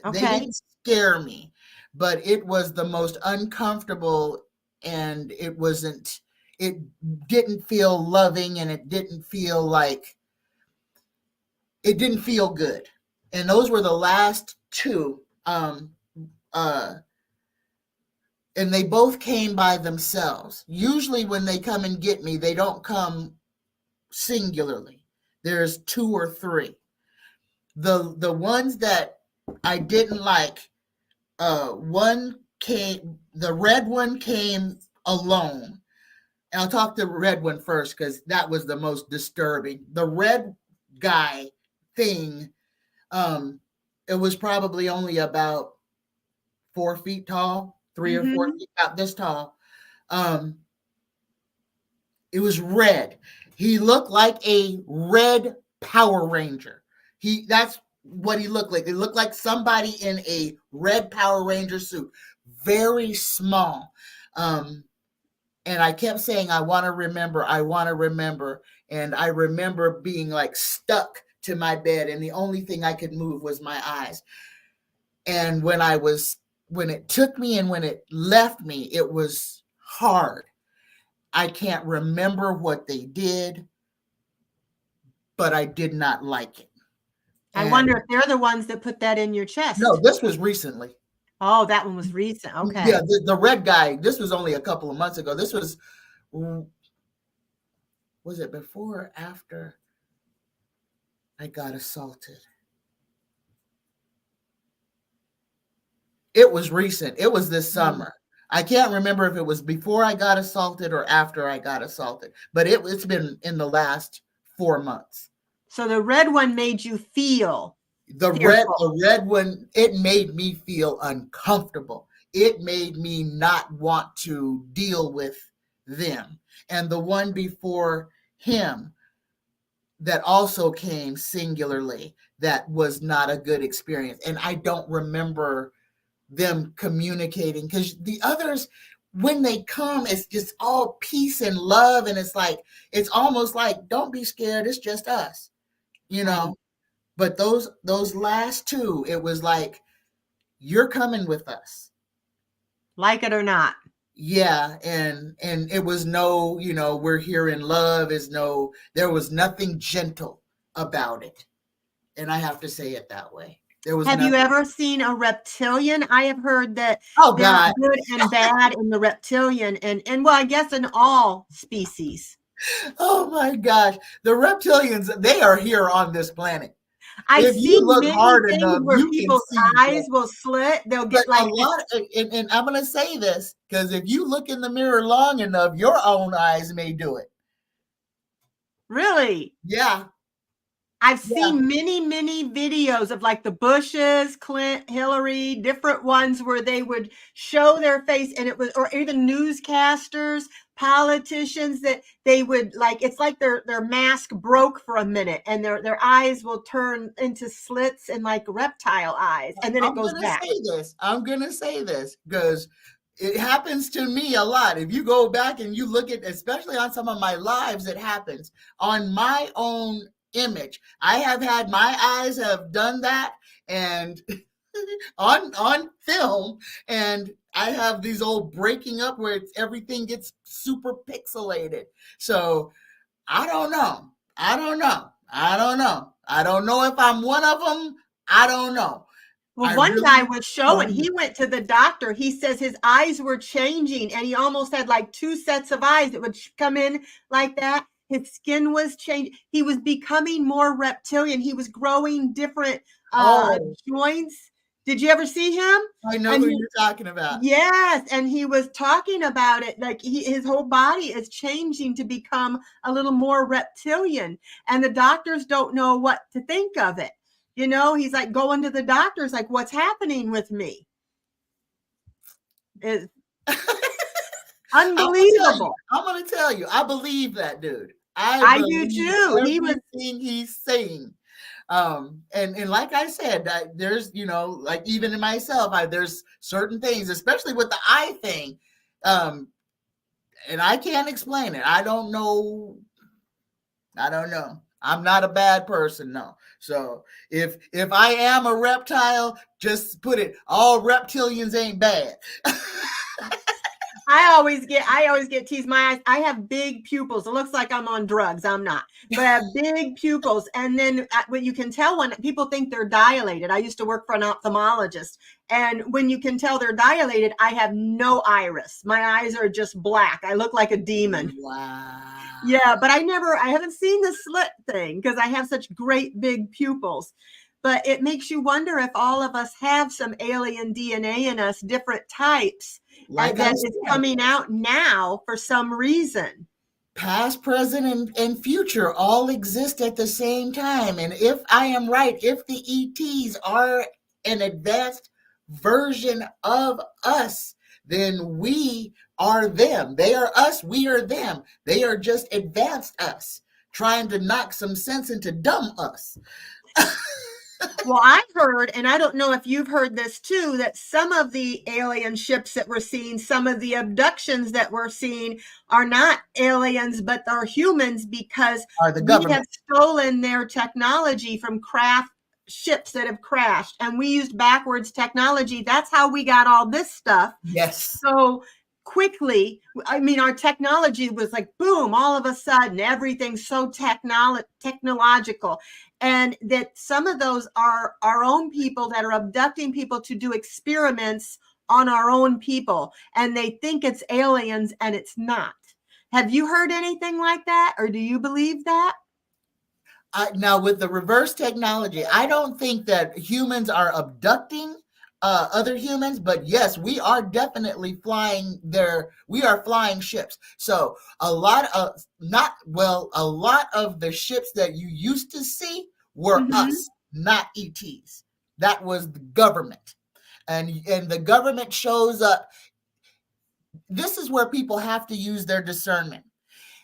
They Okay. didn't scare me, but it was the most uncomfortable, and it didn't feel loving, and it didn't feel good. And those were the last two. And they both came by themselves. Usually when they come and get me, they don't come singularly. There's two or three. The ones that I didn't like, the red one came alone. And I'll talk to the red one first because that was the most disturbing. The red guy thing, it was probably only about 4 feet tall, 3 or 4 feet, about this tall. It was red. He looked like a red Power Ranger. That's what he looked like. He looked like somebody in a red Power Ranger suit. Very small. And I kept saying, I want to remember. And I remember being like stuck to my bed, and the only thing I could move was my eyes. And when it took me and when it left me, it was hard. I can't remember what they did, but I did not like it. I wonder if they're the ones that put that in your chest. No, this was recently. Oh, that one was recent. Okay. Yeah, the red guy, this was only a couple of months ago. This was it before or after I got assaulted? It was recent. It was this summer. I can't remember if it was before I got assaulted or after I got assaulted, but it's been in the last 4 months. So the red one made you feel the red one, it made me feel uncomfortable. It made me not want to deal with them. And the one before him that also came singularly, that was not a good experience. And I don't remember them communicating, because the others, when they come, it's just all peace and love, and it's almost like, don't be scared, it's just us, Right. But those last two, it was like, you're coming with us, like it or not. Yeah, and it was no, we're here in love, there was nothing gentle about it, and I have to say it that way. Have you ever seen a reptilian? I have heard that there's good and bad in the reptilian, and well, I guess in all species. Oh my gosh, the reptilians, they are here on this planet. I've seen look many hard things enough, where you people's can see eyes them. will slit. They'll But get like a lot, and I'm going to say this, because if you look in the mirror long enough, your own eyes may do it. Really? Yeah. I've seen many videos of like the Bushes, Clint, Hillary, different ones where they would show their face, and it was, or even newscasters, politicians, that they would like, it's like their mask broke for a minute and their eyes will turn into slits and like reptile eyes, and then it goes back. I'm going to say this because it happens to me a lot. If you go back and you look at, especially on some of my lives, it happens on my own image. I have had my eyes have done that, and on film, and I have these old breaking up where everything gets super pixelated. So I don't know. I don't know. I don't know. I don't know if I'm one of them. I don't know. Well, I one guy really was showing, don't know. he went to the doctor. He says his eyes were changing and he almost had like two sets of eyes that would come in like that. His skin was changing. He was becoming more reptilian. He was growing different Oh, joints. Did you ever see him? I know And who he, you're talking about. yes, and he was talking about it like his whole body is changing to become a little more reptilian, and the doctors don't know what to think of it. You know, he's like going to the doctors, like, what's happening with me? It's unbelievable. I'm gonna tell you, I believe that dude. I I do believe too. He was, everything he's saying. And like I said, there's, you know, like even in myself, there's certain things, especially with the eye thing, um, and I can't explain it. I don't know. I don't know. I'm not a bad person, no. So if I am a reptile, just put it. All reptilians ain't bad. I always get teased. My eyes, I have big pupils. It looks like I'm on drugs. I'm not, but I have big pupils. And then when you can tell when people think they're dilated, I used to work for an ophthalmologist. And when you can tell they're dilated, I have no iris. My eyes are just black. I look like a demon. Wow. Yeah, but I haven't seen the slit thing because I have such great big pupils. But it makes you wonder if all of us have some alien DNA in us, different types, Like I that is said, coming out now for some reason. past, present, and future all exist at the same time. And if I am right, if the ETs are an advanced version of us, then we are them. They are us, we are them. They are just advanced us, trying to knock some sense into dumb us. Well, I've heard, and I don't know if you've heard this too, that some of the alien ships that we're seeing, some of the abductions that we're seeing are not aliens, but they're humans because Are the we have government. stolen their technology from craft ships that have crashed and we used backwards technology. That's how we got all this stuff. Yes. So quickly, I mean, our technology was like, boom, all of a sudden, everything's so technological. And that some of those are our own people that are abducting people to do experiments on our own people. And they think it's aliens and it's not. Have you heard anything like that? Or do you believe that? Now, with the reverse technology, I don't think that humans are abducting other humans, but yes, we are definitely flying there. We are flying ships. So a lot of a lot of the ships that you used to see were Mm-hmm. us, not ETs. That was the government, and the government shows up. This is where people have to use their discernment.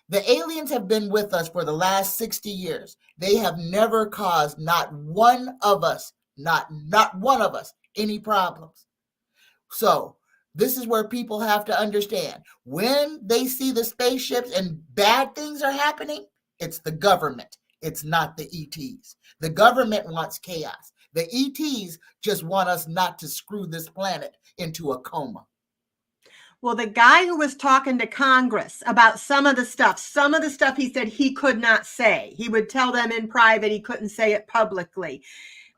The aliens have been with us for the last 60 years. They have never caused not one of us, not one of us, any problems. So, this is where people have to understand. When they see the spaceships and bad things are happening, it's the government. It's not the ETs. The government wants chaos. The ETs just want us not to screw this planet into a coma. Well, the guy who was talking to Congress about some of the stuff he said he could not say. He would tell them in private, he couldn't say it publicly.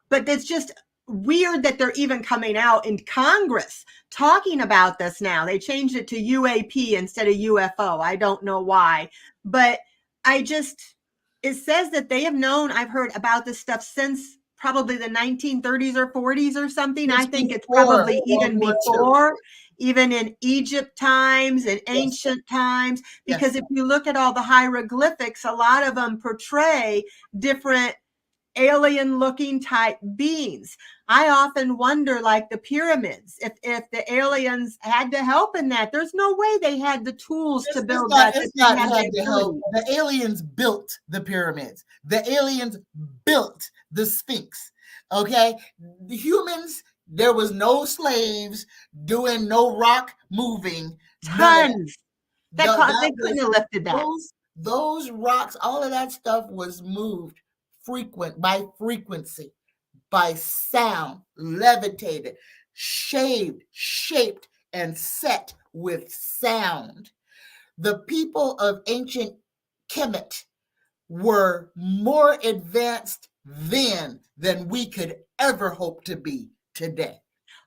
But it's just weird that they're even coming out in Congress talking about this now. They changed it to UAP instead of UFO. I don't know why. But it says that they have known, I've heard about this stuff since probably the 1930s or 40s or something. I It's think it's before probably World even War II. before, even in Egypt times and Yes. ancient times, because Yes. if you look at all the hieroglyphics, a lot of them portray different alien looking type beings. I often wonder, like the pyramids, if the aliens had to help in that. There's no way they had the tools to build that It's they not had had the to help. ability. The aliens built the pyramids. The aliens built the Sphinx. Okay, the humans. There was no slaves doing no rock moving. None of that. Tons. They That couldn't was have lifted that. those rocks. All of that stuff was moved by frequency, by sound, levitated, shaved, shaped, and set with sound. The people of ancient Kemet were more advanced then than we could ever hope to be today.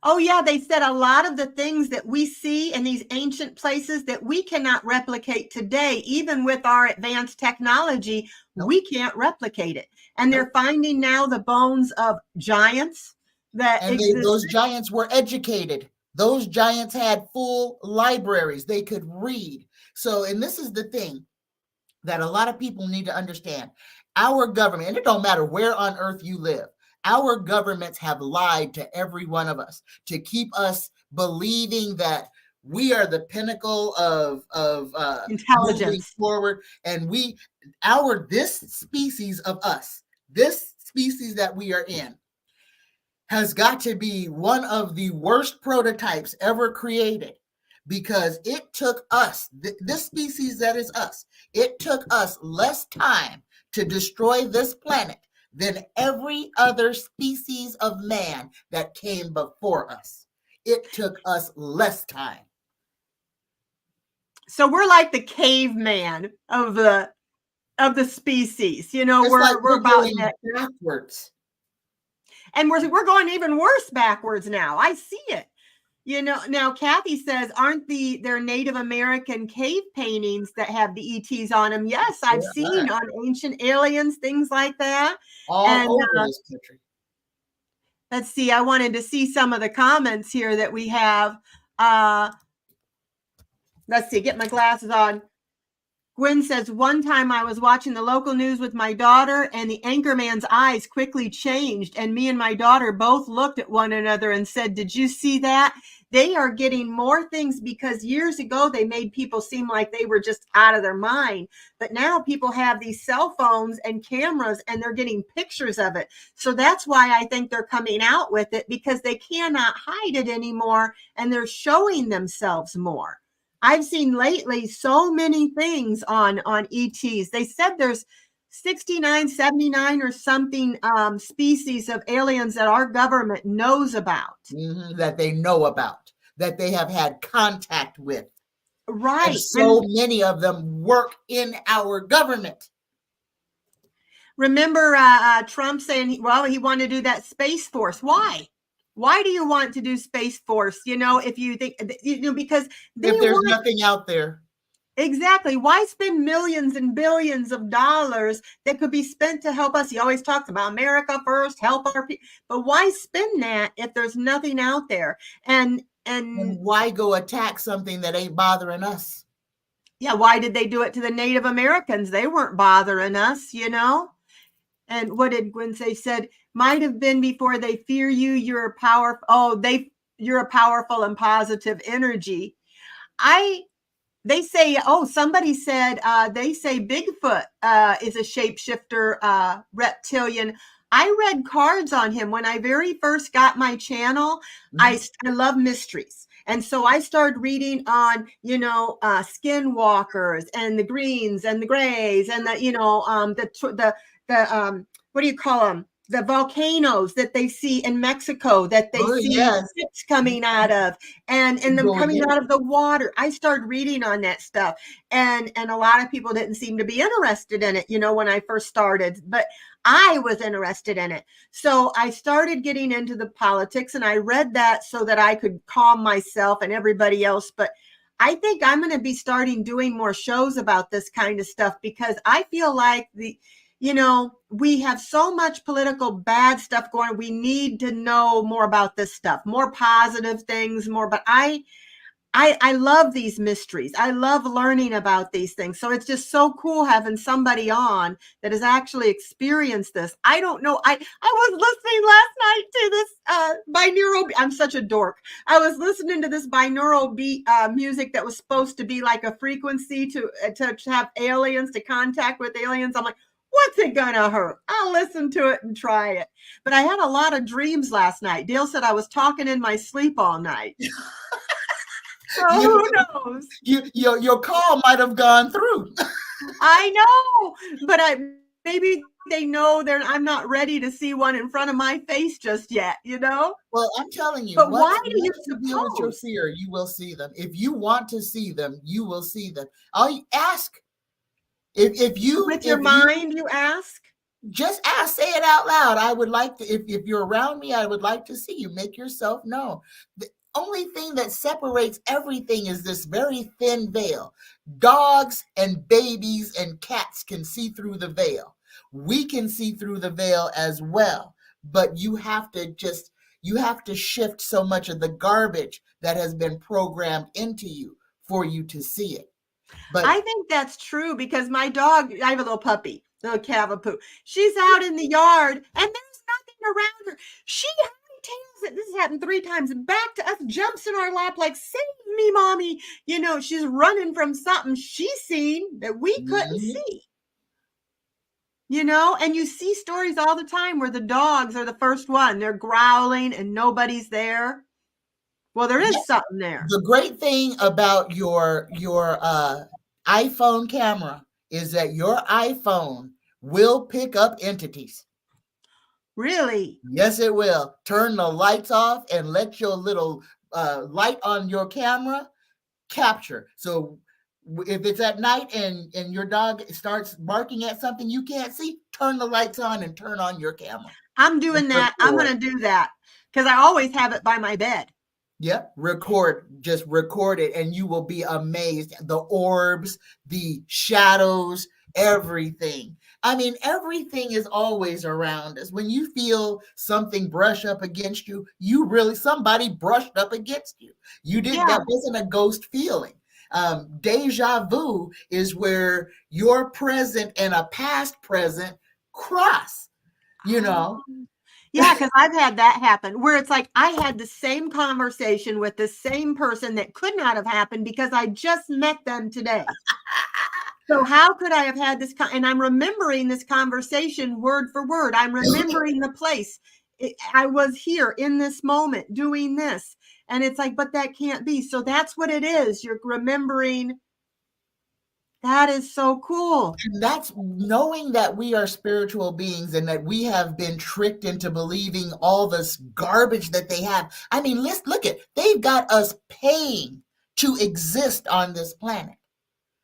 Oh, yeah. They said a lot of the things that we see in these ancient places that we cannot replicate today, even with our advanced technology, Nope. we can't replicate it. And they're finding now the bones of giants that exist. Those giants were educated. Those giants had full libraries. They could read. So, and this is the thing that a lot of people need to understand. Our government, and it don't matter where on earth you live, our governments have lied to every one of us to keep us believing that we are the pinnacle of intelligence moving forward. And this species of us, this species that we are in, has got to be one of the worst prototypes ever created, because it took us, this species that is us, it took us less time to destroy this planet than every other species of man that came before us. It took us less time. So we're like the caveman of the species. You know, It's we're like we're about going that. backwards. And we're going even worse backwards now. I see it. You know, now Kathy says, aren't there Native American cave paintings that have the ETs on them? Yes, I've seen on Ancient Aliens, things like that. All over this country. Let's see, I wanted to see some of the comments here that we have. Let's see, get my glasses on. Gwen says, one time I was watching the local news with my daughter and the anchorman's eyes quickly changed, and me and my daughter both looked at one another and said, did you see that? They are getting more things, because years ago they made people seem like they were just out of their mind. But now people have these cell phones and cameras and they're getting pictures of it. So that's why I think they're coming out with it, because they cannot hide it anymore and they're showing themselves more. I've seen lately so many things on ETs. They said there's 69, 79 or something species of aliens that our government knows about. That they know about, that they have had contact with. Right. And so many of them work in our government. Remember Trump saying, he wanted to do that Space Force. Why? Why do you want to do Space Force? You know, if you think, because if there's nothing out there. Exactly. Why spend millions and billions of dollars that could be spent to help us? He always talks about America first, help our people. But why spend that if there's nothing out there? And why go attack something that ain't bothering us? Yeah, why did they do it to the Native Americans? They weren't bothering us, you know? And what did Gwen say? Said, might have been before they fear you. You're a powerful. You're a powerful and positive energy. They say, somebody said, they say Bigfoot is a shapeshifter reptilian. I read cards on him when I very first got my channel. I love mysteries. And so I started reading on, skinwalkers and the greens and the grays and the what do you call them? The volcanoes that they see in Mexico, that they see ships coming out of, and them coming out of the water. I started reading on that stuff, and a lot of people didn't seem to be interested in it, when I first started, but I was interested in it. So I started getting into the politics, and I read that so that I could calm myself and everybody else. But I think I'm going to be starting doing more shows about this kind of stuff, because I feel like we have so much political bad stuff going on. We need to know more about this stuff, more positive things, more. But I love these mysteries. I love learning about these things. So it's just so cool having somebody on that has actually experienced this. I don't know. I was listening last night to this binaural. I'm such a dork. I was listening to this binaural beat music that was supposed to be like a frequency to have aliens, to contact with aliens. I'm like, what's it gonna hurt? I'll listen to it and try it. But I had a lot of dreams last night. Dale said I was talking in my sleep all night. So who knows? Your call might have gone through. I know, but maybe they know I'm not ready to see one in front of my face just yet, you know? Well, I'm telling you, But why once do you you deal with your suppose? fear, you will see them. If you want to see them, you will see them. All you ask, With your if you mind, you ask? just ask, say it out loud. I would like to, if you're around me, I would like to see you. Make yourself known. The only thing that separates everything is this very thin veil. Dogs and babies and cats can see through the veil. We can see through the veil as well. But you have to shift so much of the garbage that has been programmed into you for you to see it. But I think that's true because my dog, I have a little puppy, little Cavapoo. She's out in the yard and there's nothing around her. She hightails it. This has happened 3 times. Back to us, jumps in our lap like, save me, mommy. You know, she's running from something she's seen that we couldn't mhm. see. You know, and you see stories all the time where the dogs are the first one. They're growling and nobody's there. Well, there is something there. The great thing about your iPhone camera is that your iPhone will pick up entities. Really? Yes, it will. Turn the lights off and let your little light on your camera capture. So if it's at night and your dog starts barking at something you can't see, turn the lights on and turn on your camera. I'm doing that. I'm going to do that because I always have it by my bed. Yep, just record it, and you will be amazed. The orbs, the shadows, everything. I mean, everything is always around us. When you feel something brush up against you, somebody brushed up against you. That wasn't a ghost feeling. Deja vu is where your present and a past present cross, you know. Yeah, because I've had that happen where it's like I had the same conversation with the same person that could not have happened because I just met them today. So how could I have had this? And I'm remembering this conversation word for word. I'm remembering the place. I was here in this moment doing this. And it's like, but that can't be. So that's what it is. You're remembering. That is so cool. And that's knowing that we are spiritual beings and that we have been tricked into believing all this garbage that they have. I mean, let's look at, they've got us paying to exist on this planet.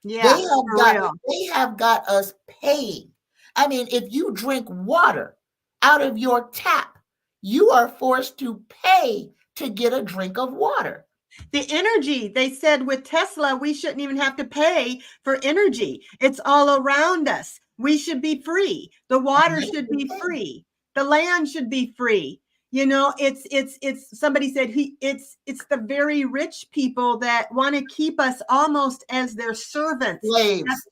Yeah, for real. They have got us paying. I mean, if you drink water out of your tap, you are forced to pay to get a drink of water. The energy, they said with Tesla, we shouldn't even have to pay for energy. It's all around us. We should be free. The water should be free. The land should be free. You know, it's somebody said it's the very rich people that want to keep us almost as their servants. Slaves.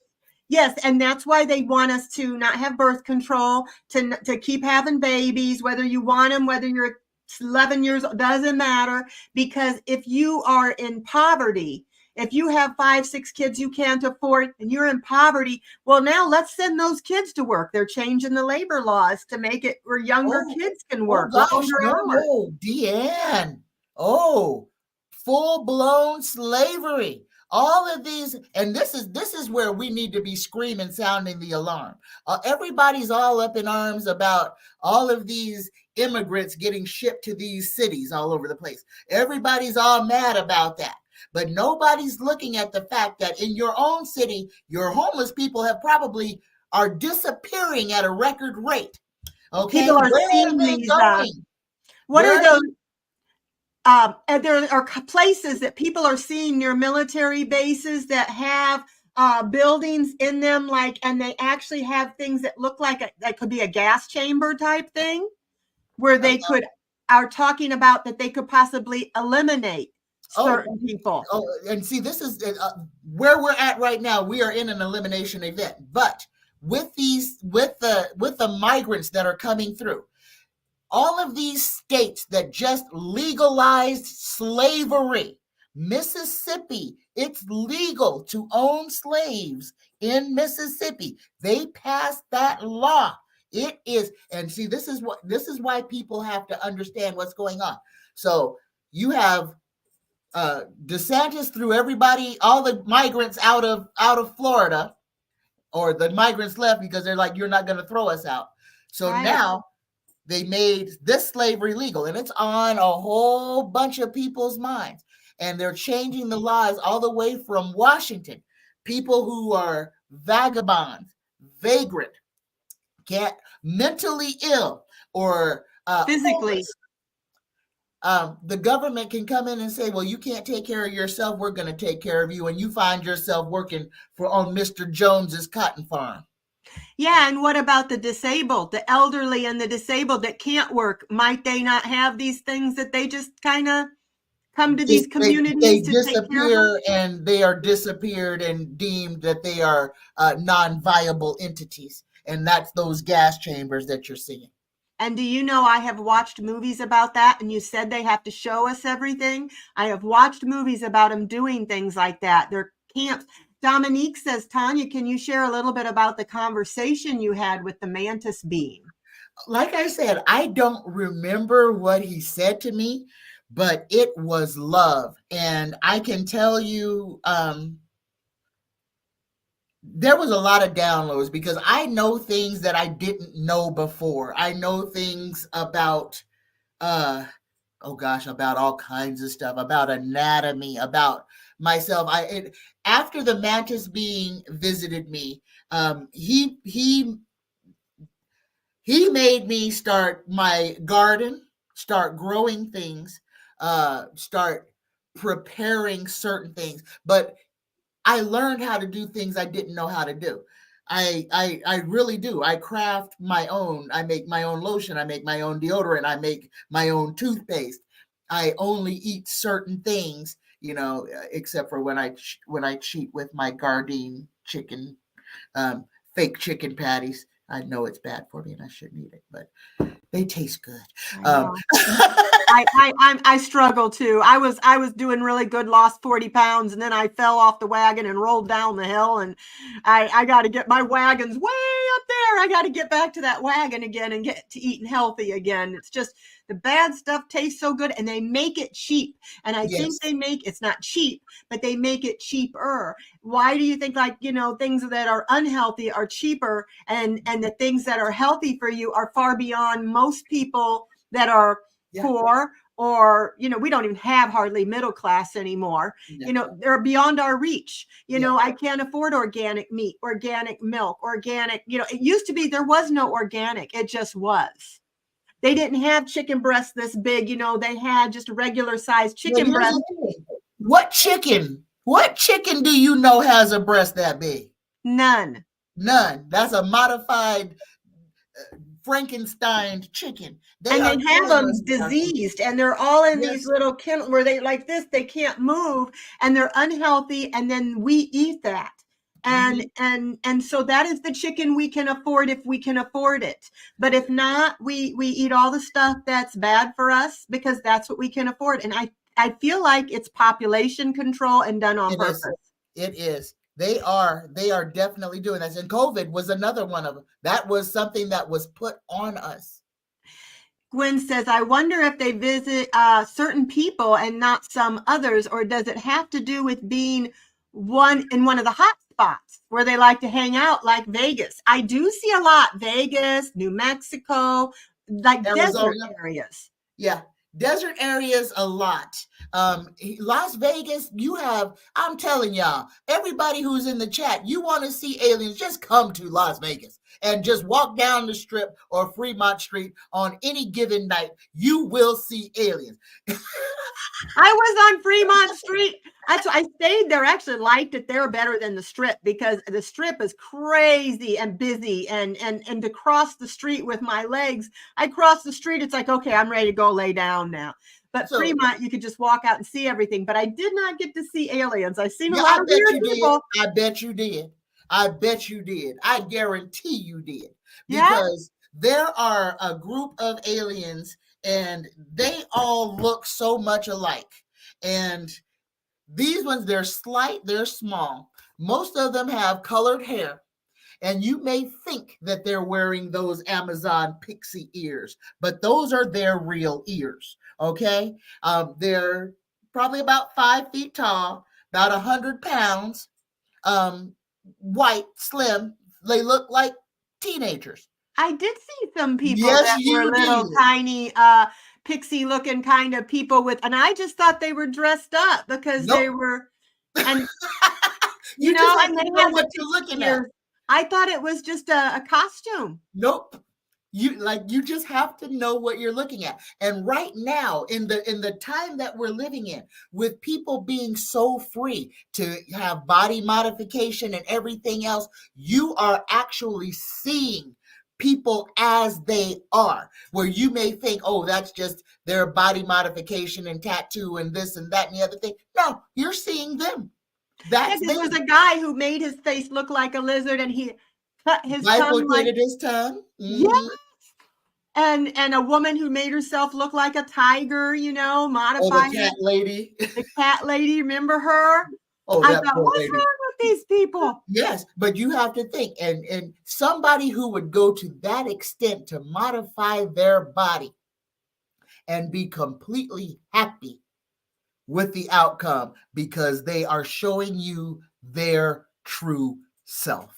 Yes, and that's why they want us to not have birth control, to keep having babies, whether you want them, whether you're 11 years old, doesn't matter. Because if you are in poverty, if you have 5, 6 kids you can't afford and you're in poverty, well, now let's send those kids to work. They're changing the labor laws to make it where younger kids can work longer hours. No, Deann. Oh, full-blown slavery. All of these, and this is where we need to be screaming, sounding the alarm. Everybody's all up in arms about all of these immigrants getting shipped to these cities all over the place. Everybody's all mad about that. But nobody's looking at the fact that in your own city, your homeless people are disappearing at a record rate. Okay, People are where seeing are they these. going? What are those? And there are places that people are seeing near military bases that have buildings in them, and they actually have things that look like that could be a gas chamber type thing, where they are talking about that they could possibly eliminate certain people. Oh, and see, this is where we're at right now. We are in an elimination event, but with the migrants that are coming through, all of these states that just legalized slavery. Mississippi, it's legal to own slaves in Mississippi. They passed that law. It is, and see, this is why people have to understand what's going on. So you have DeSantis threw everybody, all the migrants out of Florida, or the migrants left because they're like, you're not going to throw us out. So Right. now they made this slavery legal, and it's on a whole bunch of people's minds. And they're changing the laws all the way from Washington. People who are vagabonds, vagrant, get mentally ill, or Physically. homeless. The government can come in and say, well, you can't take care of yourself. We're going to take care of you. And you find yourself working on Mr. Jones's cotton farm. Yeah, and what about the disabled, the elderly and the disabled that can't work? Might they not have these things that they just kind of come to these They communities to take care of them? disappear, and they are disappeared and deemed that they are non-viable entities. And that's those gas chambers that you're seeing. And do you know I have watched movies about that? And you said they have to show us everything. I have watched movies about them doing things like that. They're camps. Dominique says, Tanya, can you share a little bit about the conversation you had with the mantis being? Like I said, I don't remember what he said to me, but it was love. And I can tell you, there was a lot of downloads because I know things that I didn't know before. I know things about, oh gosh, about all kinds of stuff, about anatomy, about myself. After the mantis being visited me, he made me start my garden, start growing things, start preparing certain things. But I learned how to do things I didn't know how to do. I really do. I craft my own. I make my own lotion. I make my own deodorant. I make my own toothpaste. I only eat certain things, except for when I cheat with my Gardein chicken, fake chicken patties. I know it's bad for me and I shouldn't eat it, but they taste good. I struggle too. I was doing really good, lost 40 pounds, and then I fell off the wagon and rolled down the hill. And I got to get my wagons way up there. I got to get back to that wagon again and get to eating healthy again. It's just the bad stuff tastes so good, and they make it cheap. And I think it's not cheap, but they make it cheaper. Why do you think, things that are unhealthy are cheaper, and the things that are healthy for you are far beyond most people that are poor, or we don't even have hardly middle class anymore. They're beyond our reach. I can't afford organic meat, organic milk, organic. It used to be there was no organic. It just was. They didn't have chicken breasts this big. They had just a regular sized chicken breast. What chicken do you know has a breast that big? None. That's a modified Frankenstein chicken. They have them diseased, and they're all in these little kennels where they like this. They can't move, and they're unhealthy. And then we eat that. And so that is the chicken we can afford if we can afford it. But if not, we eat all the stuff that's bad for us because that's what we can afford. And I feel like it's population control and done on purpose. It is. They are definitely doing this. And COVID was another one of them. That was something that was put on us. Gwen says, I wonder if they visit certain people and not some others, or does it have to do with being in one of the hot spots where they like to hang out, like Vegas? I do see a lot. Vegas, New Mexico, like Arizona. Desert areas. Yeah. Desert areas a lot. Las Vegas, I'm telling y'all, everybody who's in the chat, you want to see aliens, just come to Las Vegas and just walk down the Strip or Fremont Street on any given night. You will see aliens. I was on Fremont Street. That's why I stayed there. I actually liked it there better than the Strip because the Strip is crazy and busy. And to cross the street with my legs, I cross the street. It's like, okay, I'm ready to go lay down now. But Fremont, you could just walk out and see everything. But I did not get to see aliens. I've seen a lot of weird people. I bet you did. I guarantee you did. Because there are a group of aliens and they all look so much alike. And these ones, they're slight, they're small. Most of them have colored hair. And you may think that they're wearing those Amazon pixie ears, but those are their real ears, okay? They're probably about 5 feet tall, about 100 pounds, white, slim, they look like teenagers. I did see some people Yes, that were you little did. tiny pixie looking kind of people with, and I just thought they were dressed up because they Nope. were, and You just have and to they know had the what you're pixie looking at. ears. I thought it was just a costume. Nope. You just have to know what you're looking at. And right now, in the time that we're living in, with people being so free to have body modification and everything else, you are actually seeing people as they are, where you may think, oh, that's just their body modification and tattoo and this and that and the other thing. No, you're seeing them. Yeah, That's there was them. a guy who made his face look like a lizard, and he cut his tongue like, Bifurcated his tongue. yeah. Mhm. And a woman who made herself look like a tiger, Oh, the modify her. cat lady. The cat lady, remember her? Oh, I that thought, poor what's lady. wrong with these people? Yes, but you have to think, and somebody who would go to that extent to modify their body and be completely happy with the outcome because they are showing you their true self.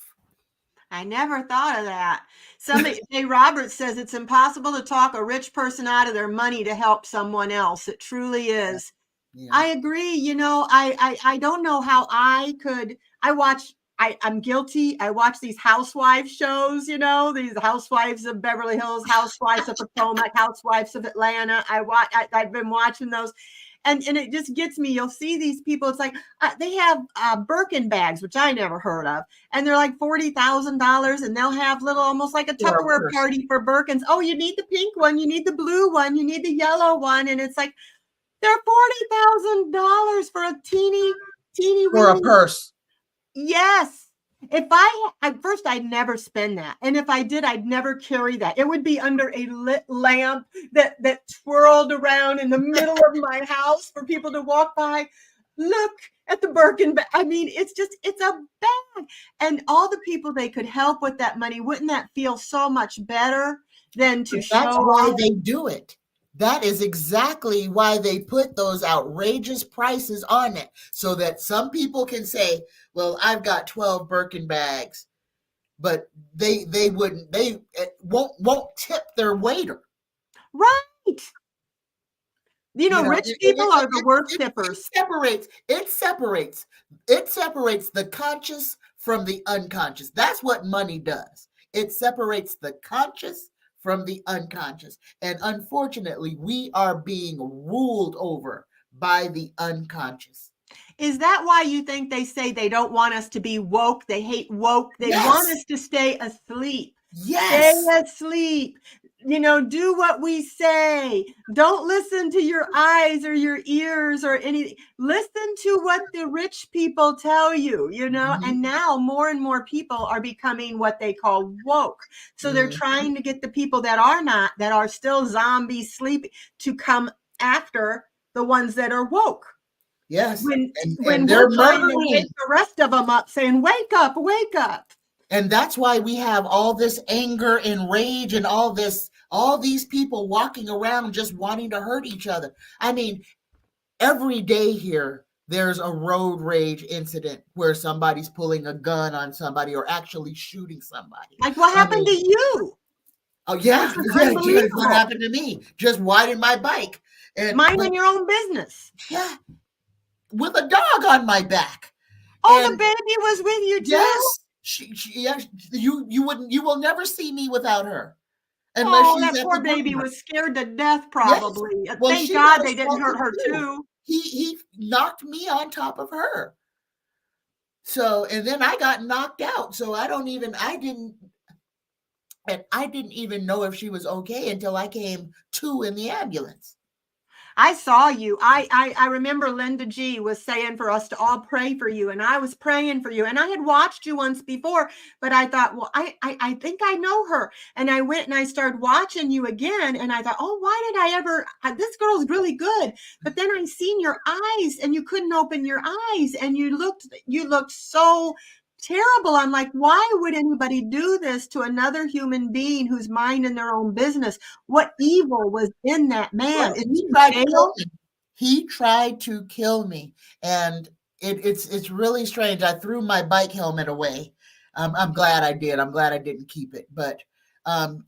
I never thought of that. Somebody, Jay Roberts says it's impossible to talk a rich person out of their money to help someone else. It truly Yeah. is. Yeah. I agree. I don't know how I could. I'm guilty. I watch these housewives shows, these housewives of Beverly Hills, housewives of Potomac, housewives of Atlanta. I've been watching those. And it just gets me. You'll see these people. It's like they have Birkin bags, which I never heard of, and they're like $40,000, and they'll have little, almost like a For a Tupperware purse. party for Birkins. Oh, you need the pink one, you need the blue one, you need the yellow one, and it's like they're $40,000 for a teeny For a weeny. purse. Yes. If I at first I'd never spend that. And if I did, I'd never carry that. It would be under a lit lamp that twirled around in the middle of my house for people to walk by. Look at the Birkin bag. I mean, it's a bag. And all the people they could help with that money, wouldn't that feel so much better than to But that's show why off? they do it. That is exactly why they put those outrageous prices on it, so that some people can say, "Well, I've got 12 Birkin bags," but they wouldn't they won't tip their waiter. Right. Rich people are the worst It tippers. separates the conscious from the unconscious. That's what money does. It separates the conscious from the unconscious. And unfortunately, we are being ruled over by the unconscious. Is that why you think they say they don't want us to be woke? They hate woke. They want Yes. us to stay asleep. Stay Yes. asleep. Do what we say. Don't listen to your eyes or your ears or anything. Listen to what the rich people tell you, Mhm. and now more and more people are becoming what they call woke. So they're Mhm. trying to get the people that are not, that are still zombies sleeping, to come after the ones that are woke. Yes. When And we're they're trying to murdering. wake the rest of them up, saying, wake up, wake up. And that's why we have all this anger and rage and all these people walking around just wanting to hurt each other. I mean, every day here there's a road rage incident where somebody's pulling a gun on somebody or actually shooting somebody. Like, what I happened to mean, you? oh This yeah, is yeah, what unbelievable. happened to me? Just riding my bike. But Minding your own business. yeah, with a dog on my back. Oh, the And baby was with you too? yes, yes, you will never see me without her unless Oh, she's that at poor the baby groomer. was scared to death, Yes. probably. Well, Thank she God got they didn't hurt assaulted her too. too. He knocked me on top of her. So, and then I got knocked out. So I didn't even know if she was okay until I came to in the ambulance. I saw you. I remember Linda G was saying for us to all pray for you, and I was praying for you. And I had watched you once before, but I thought, well, I think I know her. And I went and I started watching you again, and I thought, oh, why did I ever? This girl's really good. But then I seen your eyes, and you couldn't open your eyes, and you looked so terrible. I'm like, why would anybody do this to another human being who's minding their own business? What evil was in that man? Well, Is he he in tried to kill jail? me. He tried to kill me, and it's really strange. I threw my bike helmet away I'm glad I did. I'm glad I didn't keep it. But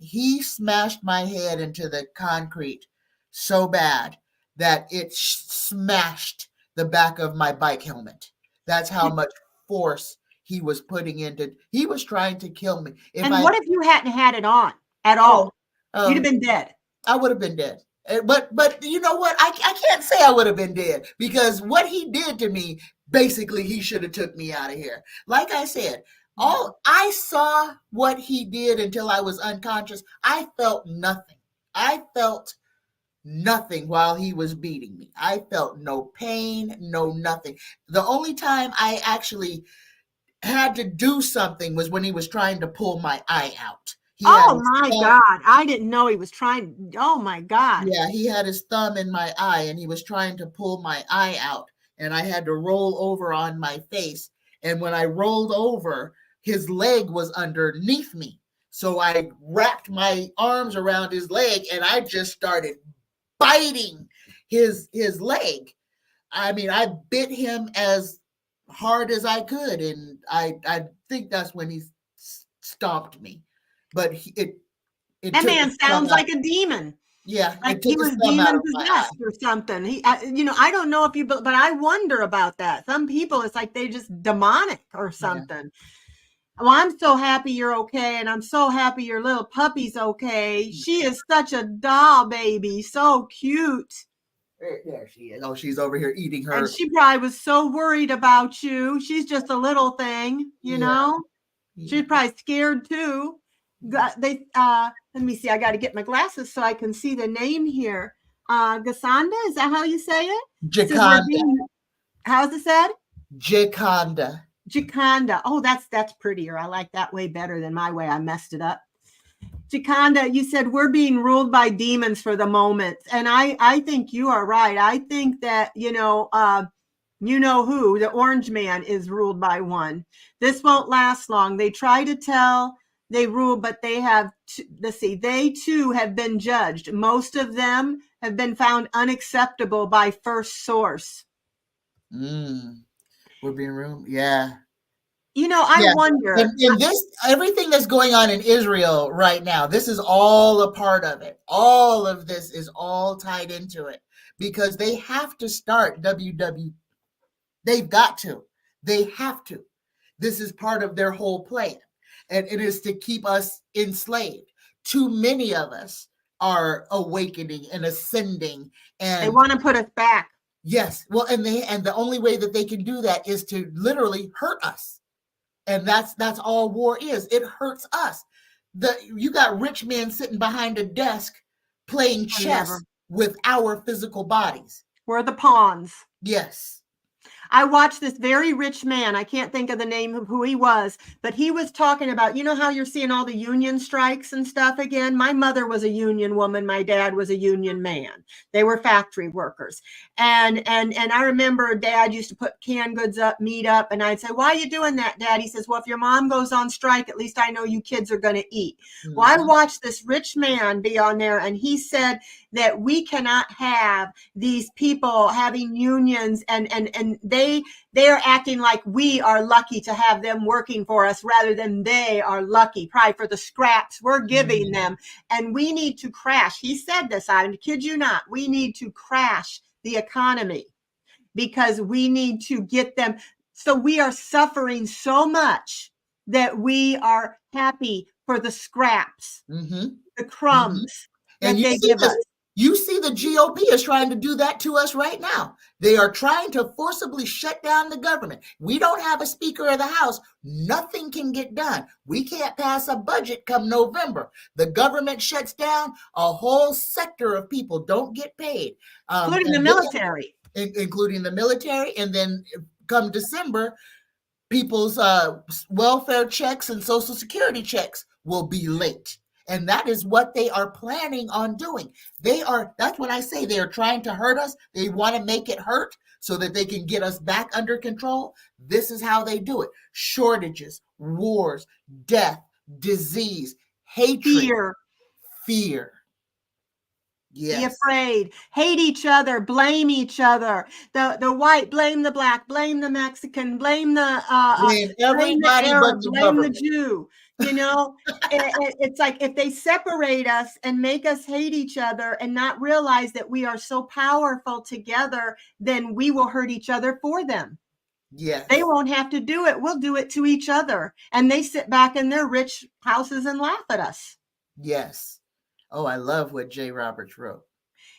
he smashed my head into the concrete so bad that it smashed the back of my bike helmet. That's how much force he was putting into. He was trying to kill me. If And I what if you hadn't had it on at oh, all? You'd have um, been dead. I would have been dead. But you know what? I can't say I would have been dead because what he did to me, basically, he should have took me out of here. Like I said, all I saw what he did until I was unconscious. I felt nothing. I felt nothing while he was beating me. I felt no pain, no nothing. The only time I actually had to do something was when he was trying to pull my eye out. He had Oh his my thumb, God. I didn't know he was trying. Oh my God. yeah, he had his thumb in my eye and he was trying to pull my eye out. And I had to roll over on my face. And when I rolled over, his leg was underneath me. So I wrapped my arms around his leg and I just started biting his leg. I mean, I bit him as hard as I could, and I think that's when he stomped me. But it That took man his thumb sounds out. like a demon. Yeah, Like it he took his was thumb out demon of my eye. possessed or something. I don't know if you, but I wonder about that. Some people, it's like they just demonic or Yeah, something. Well, I'm so happy you're okay, and I'm so happy your little puppy's okay. She is such a doll baby, so cute. there she is. Oh, she's over here eating And her. she probably was so worried about you. She's just a little thing, you Yeah, know? yeah. She's probably scared too. Let me see, I got to get my glasses so I can see the name here. Gasanda, is that how you say it? It says we're Jaconda, being, how's it said? Jaconda. Jaconda. Oh, that's prettier. I like that way better than my way. I messed it up. Jaconda, you said we're being ruled by demons for the moment. And I think you are right. I think that, you know who, the orange man is ruled by one. This won't last long. They try to tell they rule, but they have, let's see, they too have been judged. Most of them have been found unacceptable by first source. We're being ruined. Yeah. I Yeah. wonder. And this, everything that's going on in Israel right now, this is all a part of it. All of this is all tied into it because they have to start WW. They've got to. They have to. This is part of their whole plan. And it is to keep us enslaved. Too many of us are awakening and ascending. They And want to put us back. yes, well, and the only way that they can do that is to literally hurt us. And that's all war is. It hurts us. You got rich men sitting behind a desk playing chess Never. with our physical bodies. We're the pawns. Yes. I watched this very rich man. I can't think of the name of who he was, but he was talking about, how you're seeing all the union strikes and stuff again. My mother was a union woman. My dad was a union man. They were factory workers. And I remember Dad used to put canned goods up, meat up, and I'd say, "Why are you doing that, Dad?" He says, "Well, if your mom goes on strike, at least I know you kids are going to eat." Mm-hmm. Well, I watched this rich man be on there, and he said that we cannot have these people having unions and they are acting like we are lucky to have them working for us rather than they are lucky probably for the scraps we're giving them, and we need to crash. He said this, I kid you not, we need to crash the economy because we need to get them. So we are suffering so much that we are happy for the scraps, the crumbs And that they give us. you see the GOP is trying to do that to us right now. They are trying to forcibly shut down the government. We don't have a Speaker of the House. Nothing can get done. We can't pass a budget come November. The government shuts down. A whole sector of people don't get paid. Including the military. Including the military. And then come December, people's welfare checks and Social Security checks will be late. And that is what they are planning on doing. That's what I say. They are trying to hurt us. They want to make it hurt so that they can get us back under control. This is how they do it. Shortages, wars, death, disease, hatred, Fear. fear. Be Yes. afraid, hate each other, blame each other. The white blame the black, blame the Mexican, Blame blame the everybody but Arab, the blame the government. Jew. You know, it's like if they separate us and make us hate each other and not realize that we are so powerful together, then we will hurt each other for them. They Yes. won't have to do it. We'll do it to each other. And they sit back in their rich houses and laugh at us. Yes. Oh, I love what Jay Roberts wrote.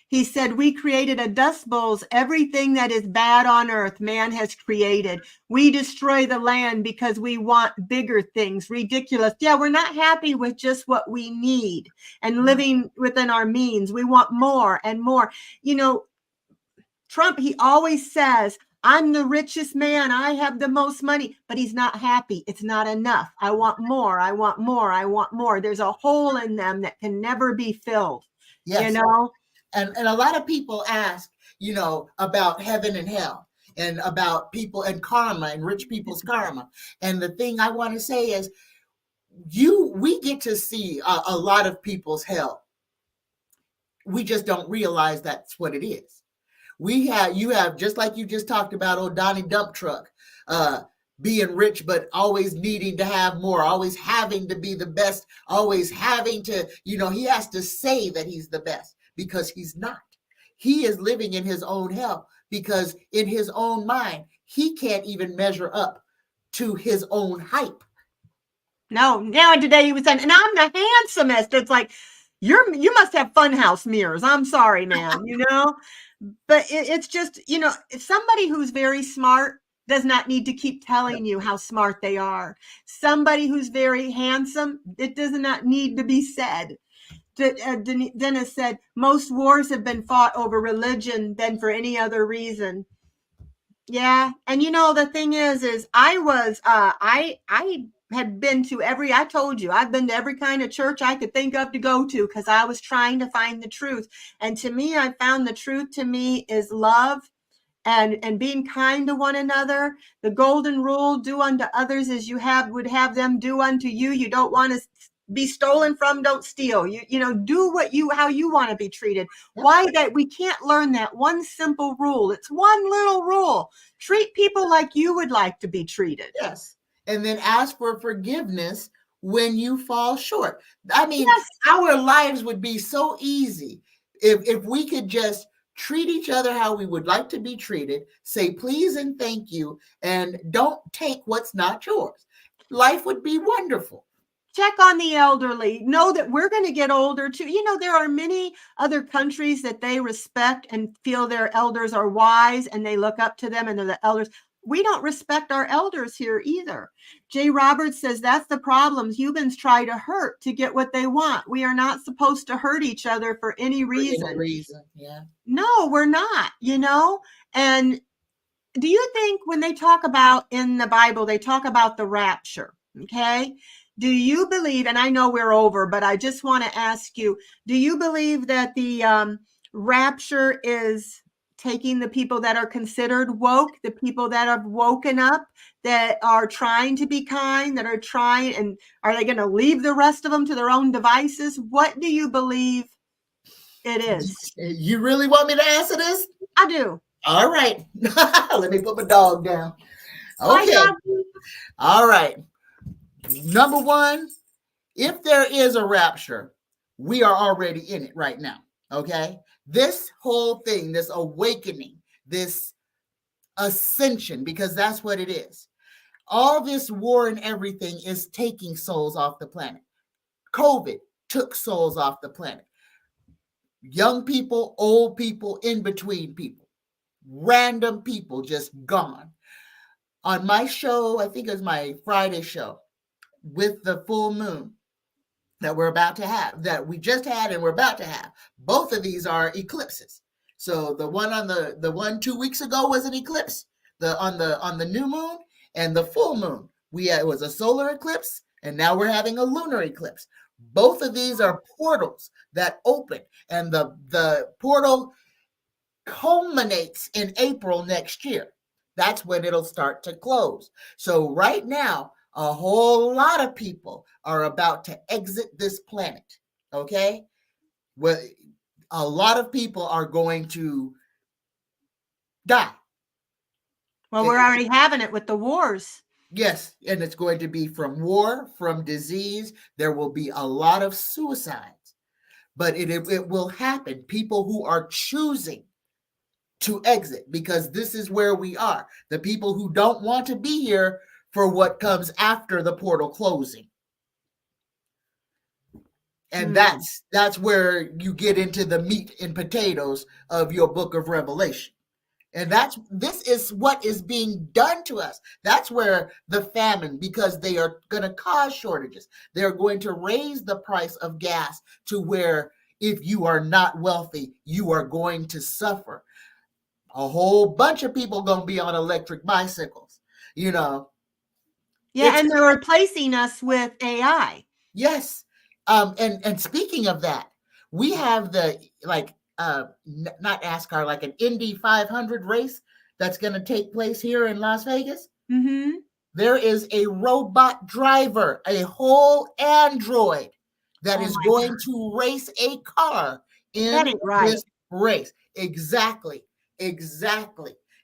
He said, we created a dust bowls. Everything that is bad on earth, man has created. We destroy the land because we want bigger things, ridiculous. Yeah, we're not happy with just what we need and living within our means. We want more and more. You know, Trump, he always says, I'm the richest man. I have the most money, but he's not happy. It's not enough. I want more. I want more. I want more. There's a hole in them that can never be filled, you Yes. know? And a lot of people ask, about heaven and hell and about people and karma and rich people's karma. And the thing I want to say is we get to see a lot of people's hell. We just don't realize that's what it is. You have, just like you just talked about, old Donnie Dump Truck, being rich, but always needing to have more, always having to be the best, always having to, he has to say that he's the best because he's not. He is living in his own hell because in his own mind, he can't even measure up to his own hype. No, now today he was saying, and I'm the handsomest. It's like, you must have funhouse mirrors. I'm sorry, man, but it's just, somebody who's very smart does not need to keep telling you how smart they are. Somebody who's very handsome, it does not need to be said. Dennis said, most wars have been fought over religion than for any other reason. Yeah. And the thing is I had been to I told you, I've been to every kind of church I could think of to go to because I was trying to find the truth. And to me, I found the truth to me is love and being kind to one another. The golden rule, do unto others as you would have them do unto you. You don't want to be stolen from, don't steal. Do how you want to be treated. Why that we can't learn that one simple rule? It's one little rule. Treat people like you would like to be treated. Yes. And then ask for forgiveness when you fall short. I mean, Yes. Our lives would be so easy if we could just treat each other how we would like to be treated, say please and thank you, and don't take what's not yours. Life would be wonderful. Check on the elderly. Know that we're going to get older too. There are many other countries that they respect and feel their elders are wise and they look up to them and they're the elders. We don't respect our elders here either. Jay Roberts says that's the problem. Humans try to hurt to get what they want. We are not supposed to hurt each other for any reason. For any reason, yeah. No, we're not, And do you think when they talk about in the Bible, they talk about the rapture, okay? Do you believe, and I know we're over, but I just want to ask you, do you believe that the rapture is taking the people that are considered woke, the people that have woken up, that are trying to be kind, that are trying, and are they going to leave the rest of them to their own devices? What do you believe it is? You really want me to answer this? I do. All right. Let me put my dog down. Okay. All right. Number one, if there is a rapture, we are already in it right now. Okay. This whole thing, this awakening, this ascension, because that's what it is. All this war and everything is taking souls off the planet. COVID took souls off the planet. Young people, old people, in between people, random people just gone. On my show, I think it was my Friday show, with the full moon that we're about to have, that we just had and we're about to have, both of these are eclipses. So the one on the one 2 weeks ago was an eclipse, on the new moon, and the full moon it was a solar eclipse, and now we're having a lunar eclipse. Both of these are portals that open, and the portal culminates in April next year. That's when it'll start to close. So right now, a whole lot of people are about to exit this planet. Okay? Well, a lot of people are going to die. Well, we're already having it with the wars. Yes, and it's going to be from war, from disease. There will be a lot of suicides, but it will happen. People who are choosing to exit, because this is where we are. The people who don't want to be here for what comes after the portal closing. And that's where you get into the meat and potatoes of your book of Revelation. And this is what is being done to us. That's where the famine, because they are going to cause shortages. They're going to raise the price of gas to where if you are not wealthy, you are going to suffer. A whole bunch of people going to be on electric bicycles. Yeah, and they're replacing us with AI. Yes. And speaking of that, we have the not NASCAR, like an Indy 500 race that's going to take place here in Las Vegas. Mm-hmm. There is a robot driver, a whole android that is going to race a car in this race. Exactly.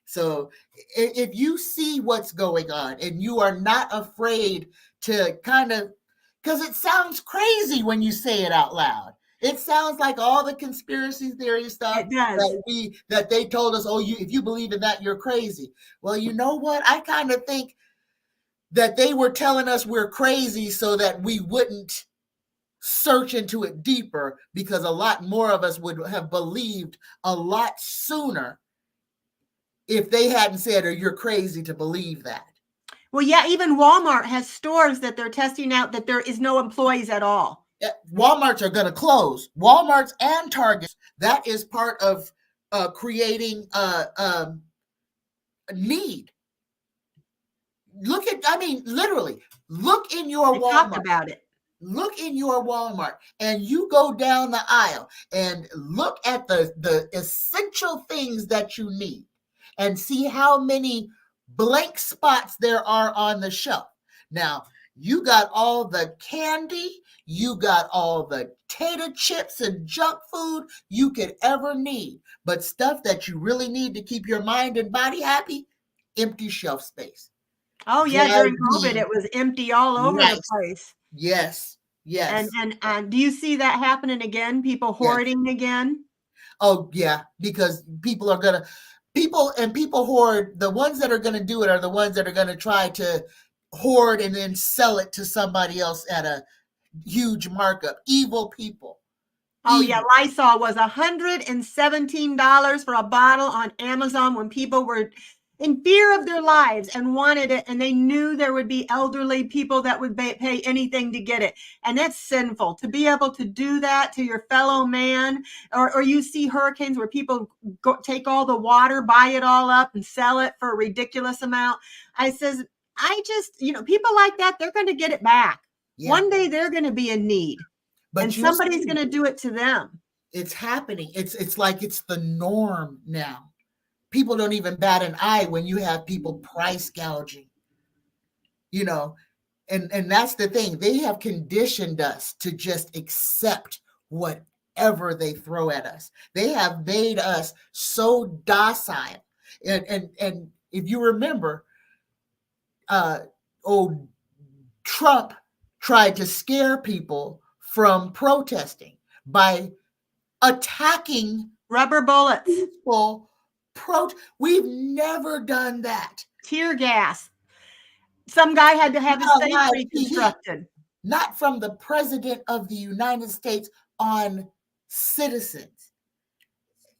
So if you see what's going on and you are not afraid to kind of, because it sounds crazy when you say it out loud. It sounds like all the conspiracy theory stuff that they told us, if you believe in that, you're crazy. Well, you know what? I kind of think that they were telling us we're crazy so that we wouldn't search into it deeper, because a lot more of us would have believed a lot sooner if they hadn't said, you're crazy to believe that. Well, yeah, even Walmart has stores that they're testing out that there is no employees at all. Walmarts are going to close. Walmarts and Targets. That is part of creating a need. Literally, look in your Walmart. Talk about it. Look in your Walmart and you go down the aisle and look at the essential things that you need and see how many blank spots there are on the shelf. Now, you got all the candy, you got all the tater chips and junk food you could ever need, but stuff that you really need to keep your mind and body happy, empty shelf space. Oh yeah, during COVID, it was empty all over the place. Yes. And do you see that happening again? People hoarding again? Oh yeah, because people hoard. The ones that are going to do it are the ones that are going to try to hoard and then sell it to somebody else at a huge markup. Evil people. Oh yeah, Lysol was $117 for a bottle on Amazon when people were in fear of their lives and wanted it, and they knew there would be elderly people that would pay anything to get it. And that's sinful to be able to do that to your fellow man. Or you see hurricanes where people take all the water, buy it all up and sell it for a ridiculous amount. People like that, they're going to get it back. Yeah. One day they're going to be in need. But somebody's going to do it to them. It's happening. It's like it's the norm now. People don't even bat an eye when you have people price gouging. And that's the thing. They have conditioned us to just accept whatever they throw at us. They have made us so docile. And if you remember, Trump tried to scare people from protesting by attacking rubber bullets. We've never done that. Tear gas. Some guy had to have his face reconstructed. Not from the president of the United States on citizens.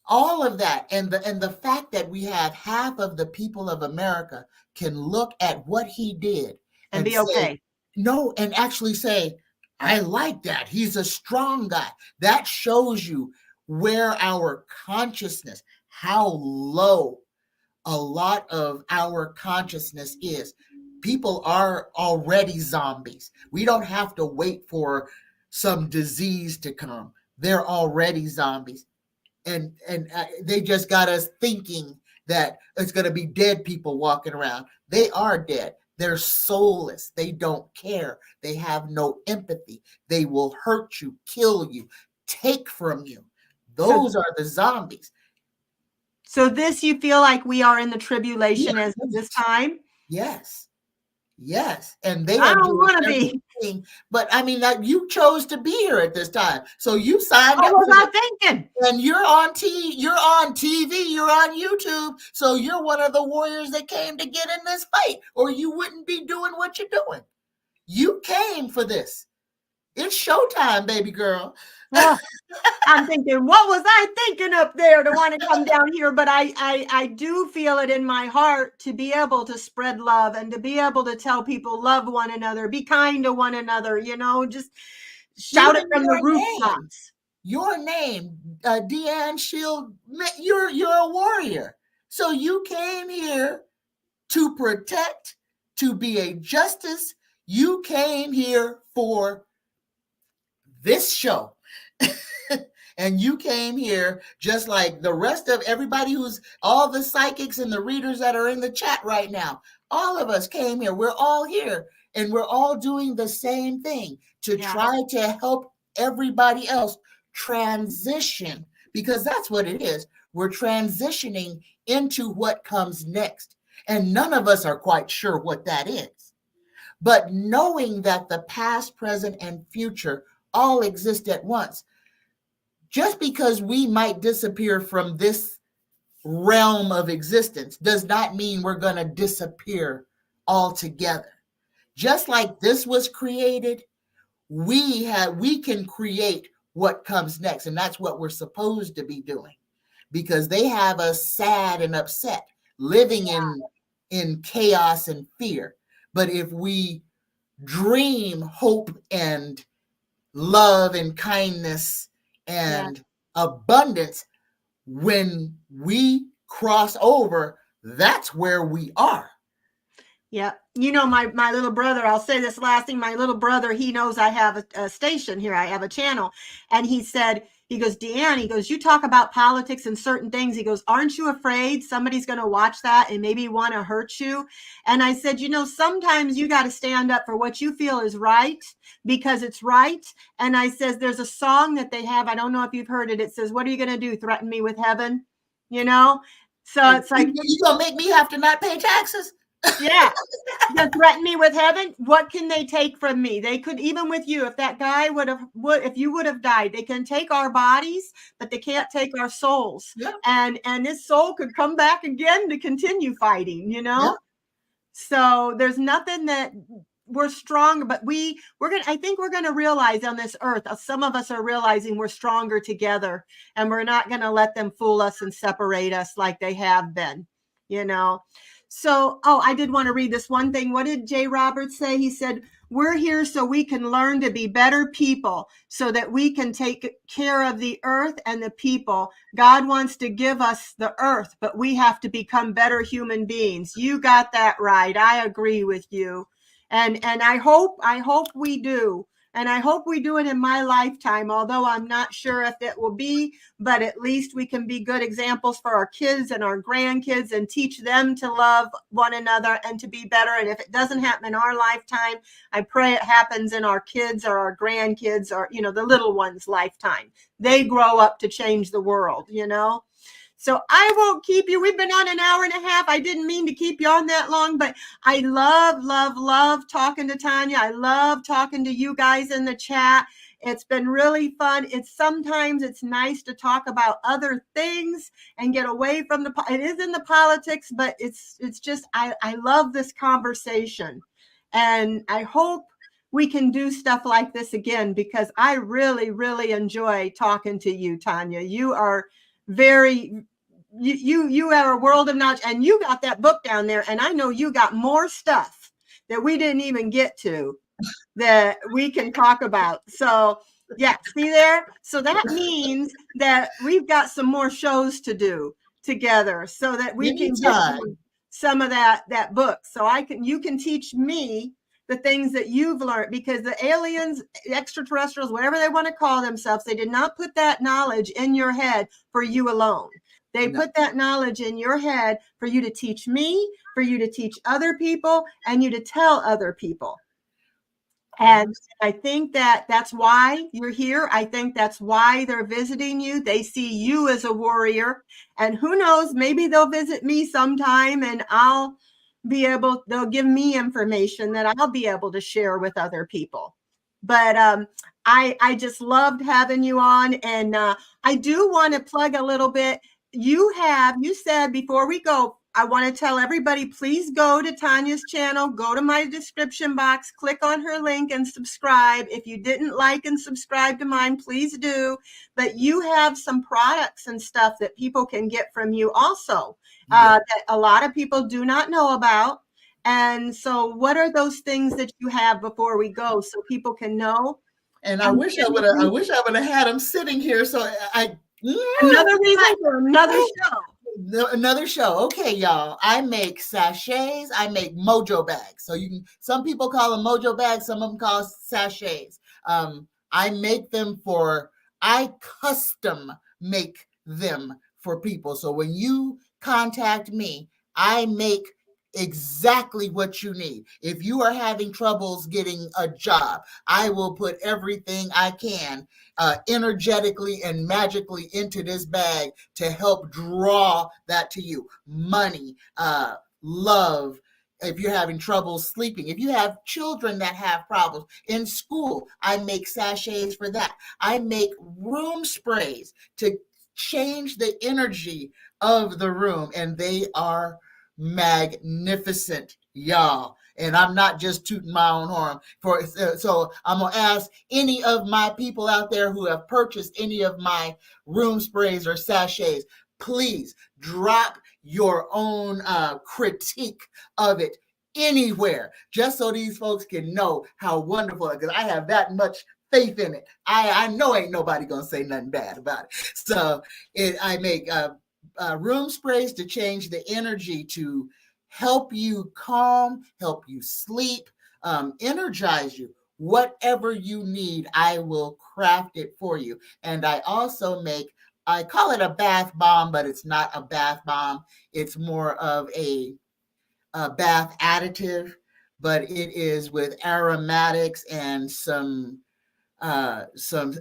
All of that, and the fact that we have half of the people of America can look at what he did and be say, okay. No, and actually say, I like that. He's a strong guy. That shows you where our consciousness, how low a lot of our consciousness is. People are already zombies. We don't have to wait for some disease to come. They're already zombies. And they just got us thinking that it's going to be dead people walking around. They are dead. They're soulless. They don't care. They have no empathy. They will hurt you, kill you, take from you. So, Those are the zombies. so this you feel like we are in the tribulation as of this Yes. time? Yes. Yes. And they I are don't doing want to be. everything. But I mean, like, you chose to be here at this time. So you signed What up was for I this. thinking? And you're on TV, you're on YouTube. So you're one of the warriors that came to get in this fight, or you wouldn't be doing what you're doing. You came for this. It's showtime, baby girl. Oh, I'm thinking, what was I thinking up there to want to come down here? But I do feel it in my heart to be able to spread love and to be able to tell people love one another, be kind to one another, just shout it Even from the your name. rooftops. Your name, Deann Shield, you're a warrior. So you came here to protect, to be a justice. You came here for this show. And you came here just like the rest of everybody who's all the psychics and the readers that are in the chat right now. All of us came here. We're all here and we're all doing the same thing to try to help everybody else transition, because that's what it is. We're transitioning into what comes next. And none of us are quite sure what that is. But knowing that the past, present, and future all exist at once, just because we might disappear from this realm of existence does not mean we're going to disappear altogether. Just like this was created, we can create what comes next, and that's what we're supposed to be doing, because they have us sad and upset, living in chaos and fear. But if we dream hope and love and kindness and abundance, when we cross over, that's where we are. Yeah. My little brother, I'll say this last thing. My little brother, he knows I have a station here. I have a channel. And he goes, Deann, he goes, you talk about politics and certain things. He goes, aren't you afraid somebody's going to watch that and maybe want to hurt you? And I said, sometimes you got to stand up for what you feel is right because it's right. And I says, there's a song that they have. I don't know if you've heard it. It says, what are you going to do? Threaten me with heaven? So it's like, you going to make me have to not pay taxes? yeah. You threaten me with heaven. What can they take from me? They could, even with you, if that guy if you would have died, they can take our bodies, but they can't take our souls. Yep. And this soul could come back again to continue fighting, Yep. So there's nothing that we're strong, but I think we're going to realize on this earth, some of us are realizing we're stronger together, and we're not going to let them fool us and separate us like they have been, So, I did want to read this one thing. What did Jay Roberts say? He said, we're here so we can learn to be better people so that we can take care of the earth and the people. God wants to give us the earth, but we have to become better human beings. You got that right. I agree with you. And I hope we do. And I hope we do it in my lifetime, although I'm not sure if it will be, but at least we can be good examples for our kids and our grandkids and teach them to love one another and to be better. And if it doesn't happen in our lifetime, I pray it happens in our kids or our grandkids or, the little ones' lifetime. They grow up to change the world, So I won't keep you. We've been on an hour and a half. I didn't mean to keep you on that long, but I love talking to Tanya. I love talking to you guys in the chat. It's been really fun. Sometimes it's nice to talk about other things and get away from it is in the politics, but it's just, I love this conversation, and I hope we can do stuff like this again, because I really, really enjoy talking to you, Tanya. You are you have a world of knowledge, and you got that book down there, and I know you got more stuff that we didn't even get to that we can talk about. So yeah, see there? So that means that we've got some more shows to do together so that we can get some of that book. So you can teach me the things that you've learned, because the aliens, extraterrestrials, whatever they want to call themselves, they did not put that knowledge in your head for you alone. They put that knowledge in your head for you to teach me, for you to teach other people, and you to tell other people. And I think that that's why you're here. I think that's why they're visiting you. They see you as a warrior. And who knows, maybe they'll visit me sometime and they'll give me information that I'll be able to share with other people. But I just loved having you on. And I do want to plug a little bit. You said before we go, I want to tell everybody, please go to Tanya's channel, go to my description box, click on her link and subscribe. If you didn't like and subscribe to mine, please do. But you have some products and stuff that people can get from you also, that a lot of people do not know about. And so what are those things that you have before we go so people can know? And I wish I would have had them sitting here. So another reason for another show. Another show. Okay, y'all. I make sachets. I make mojo bags. So some people call them mojo bags. Some of them call sachets. I custom make them for people. So when you contact me, I make exactly what you need. If you are having troubles getting a job, I will put everything I can energetically and magically into this bag to help draw that to you. Money, love. If you're having trouble sleeping, if you have children that have problems in school, I make sachets for that. I make room sprays to change the energy of the room, and they are magnificent, y'all. And I'm not just tooting my own horn so I'm gonna ask any of my people out there who have purchased any of my room sprays or sachets, please drop your own critique of it anywhere, just so these folks can know how wonderful, because I have that much faith in it. I know ain't nobody gonna say nothing bad about it. So I make room sprays to change the energy, to help you calm, help you sleep, energize you. Whatever you need, I will craft it for you. And I also I call it a bath bomb, but it's not a bath bomb. It's more of a bath additive, but it is with aromatics and some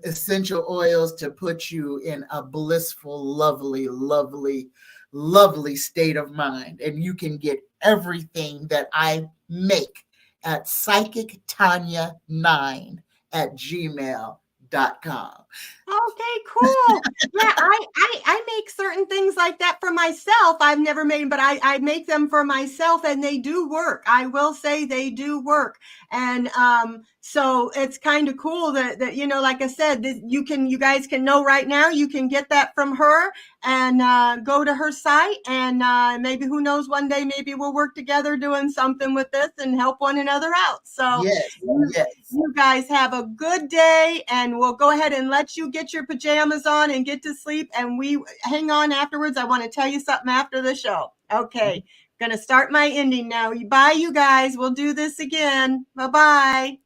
essential oils to put you in a blissful, lovely, lovely, lovely state of mind. And you can get everything that I make at psychictanya9@gmail.com. Okay, cool. Yeah, I make certain things like that for myself. I've never made them, but I make them for myself and they do work. I will say they do work. And so it's kind of cool that like I said, you guys can know right now, you can get that from her and go to her site and maybe who knows, one day maybe we'll work together doing something with this and help one another out. So yes. You guys have a good day, and we'll go ahead and let you get your pajamas on and get to sleep. And we hang on afterwards. I want to tell you something after the show. Okay. Going to start my ending now. Bye, you guys. We'll do this again. Bye-bye.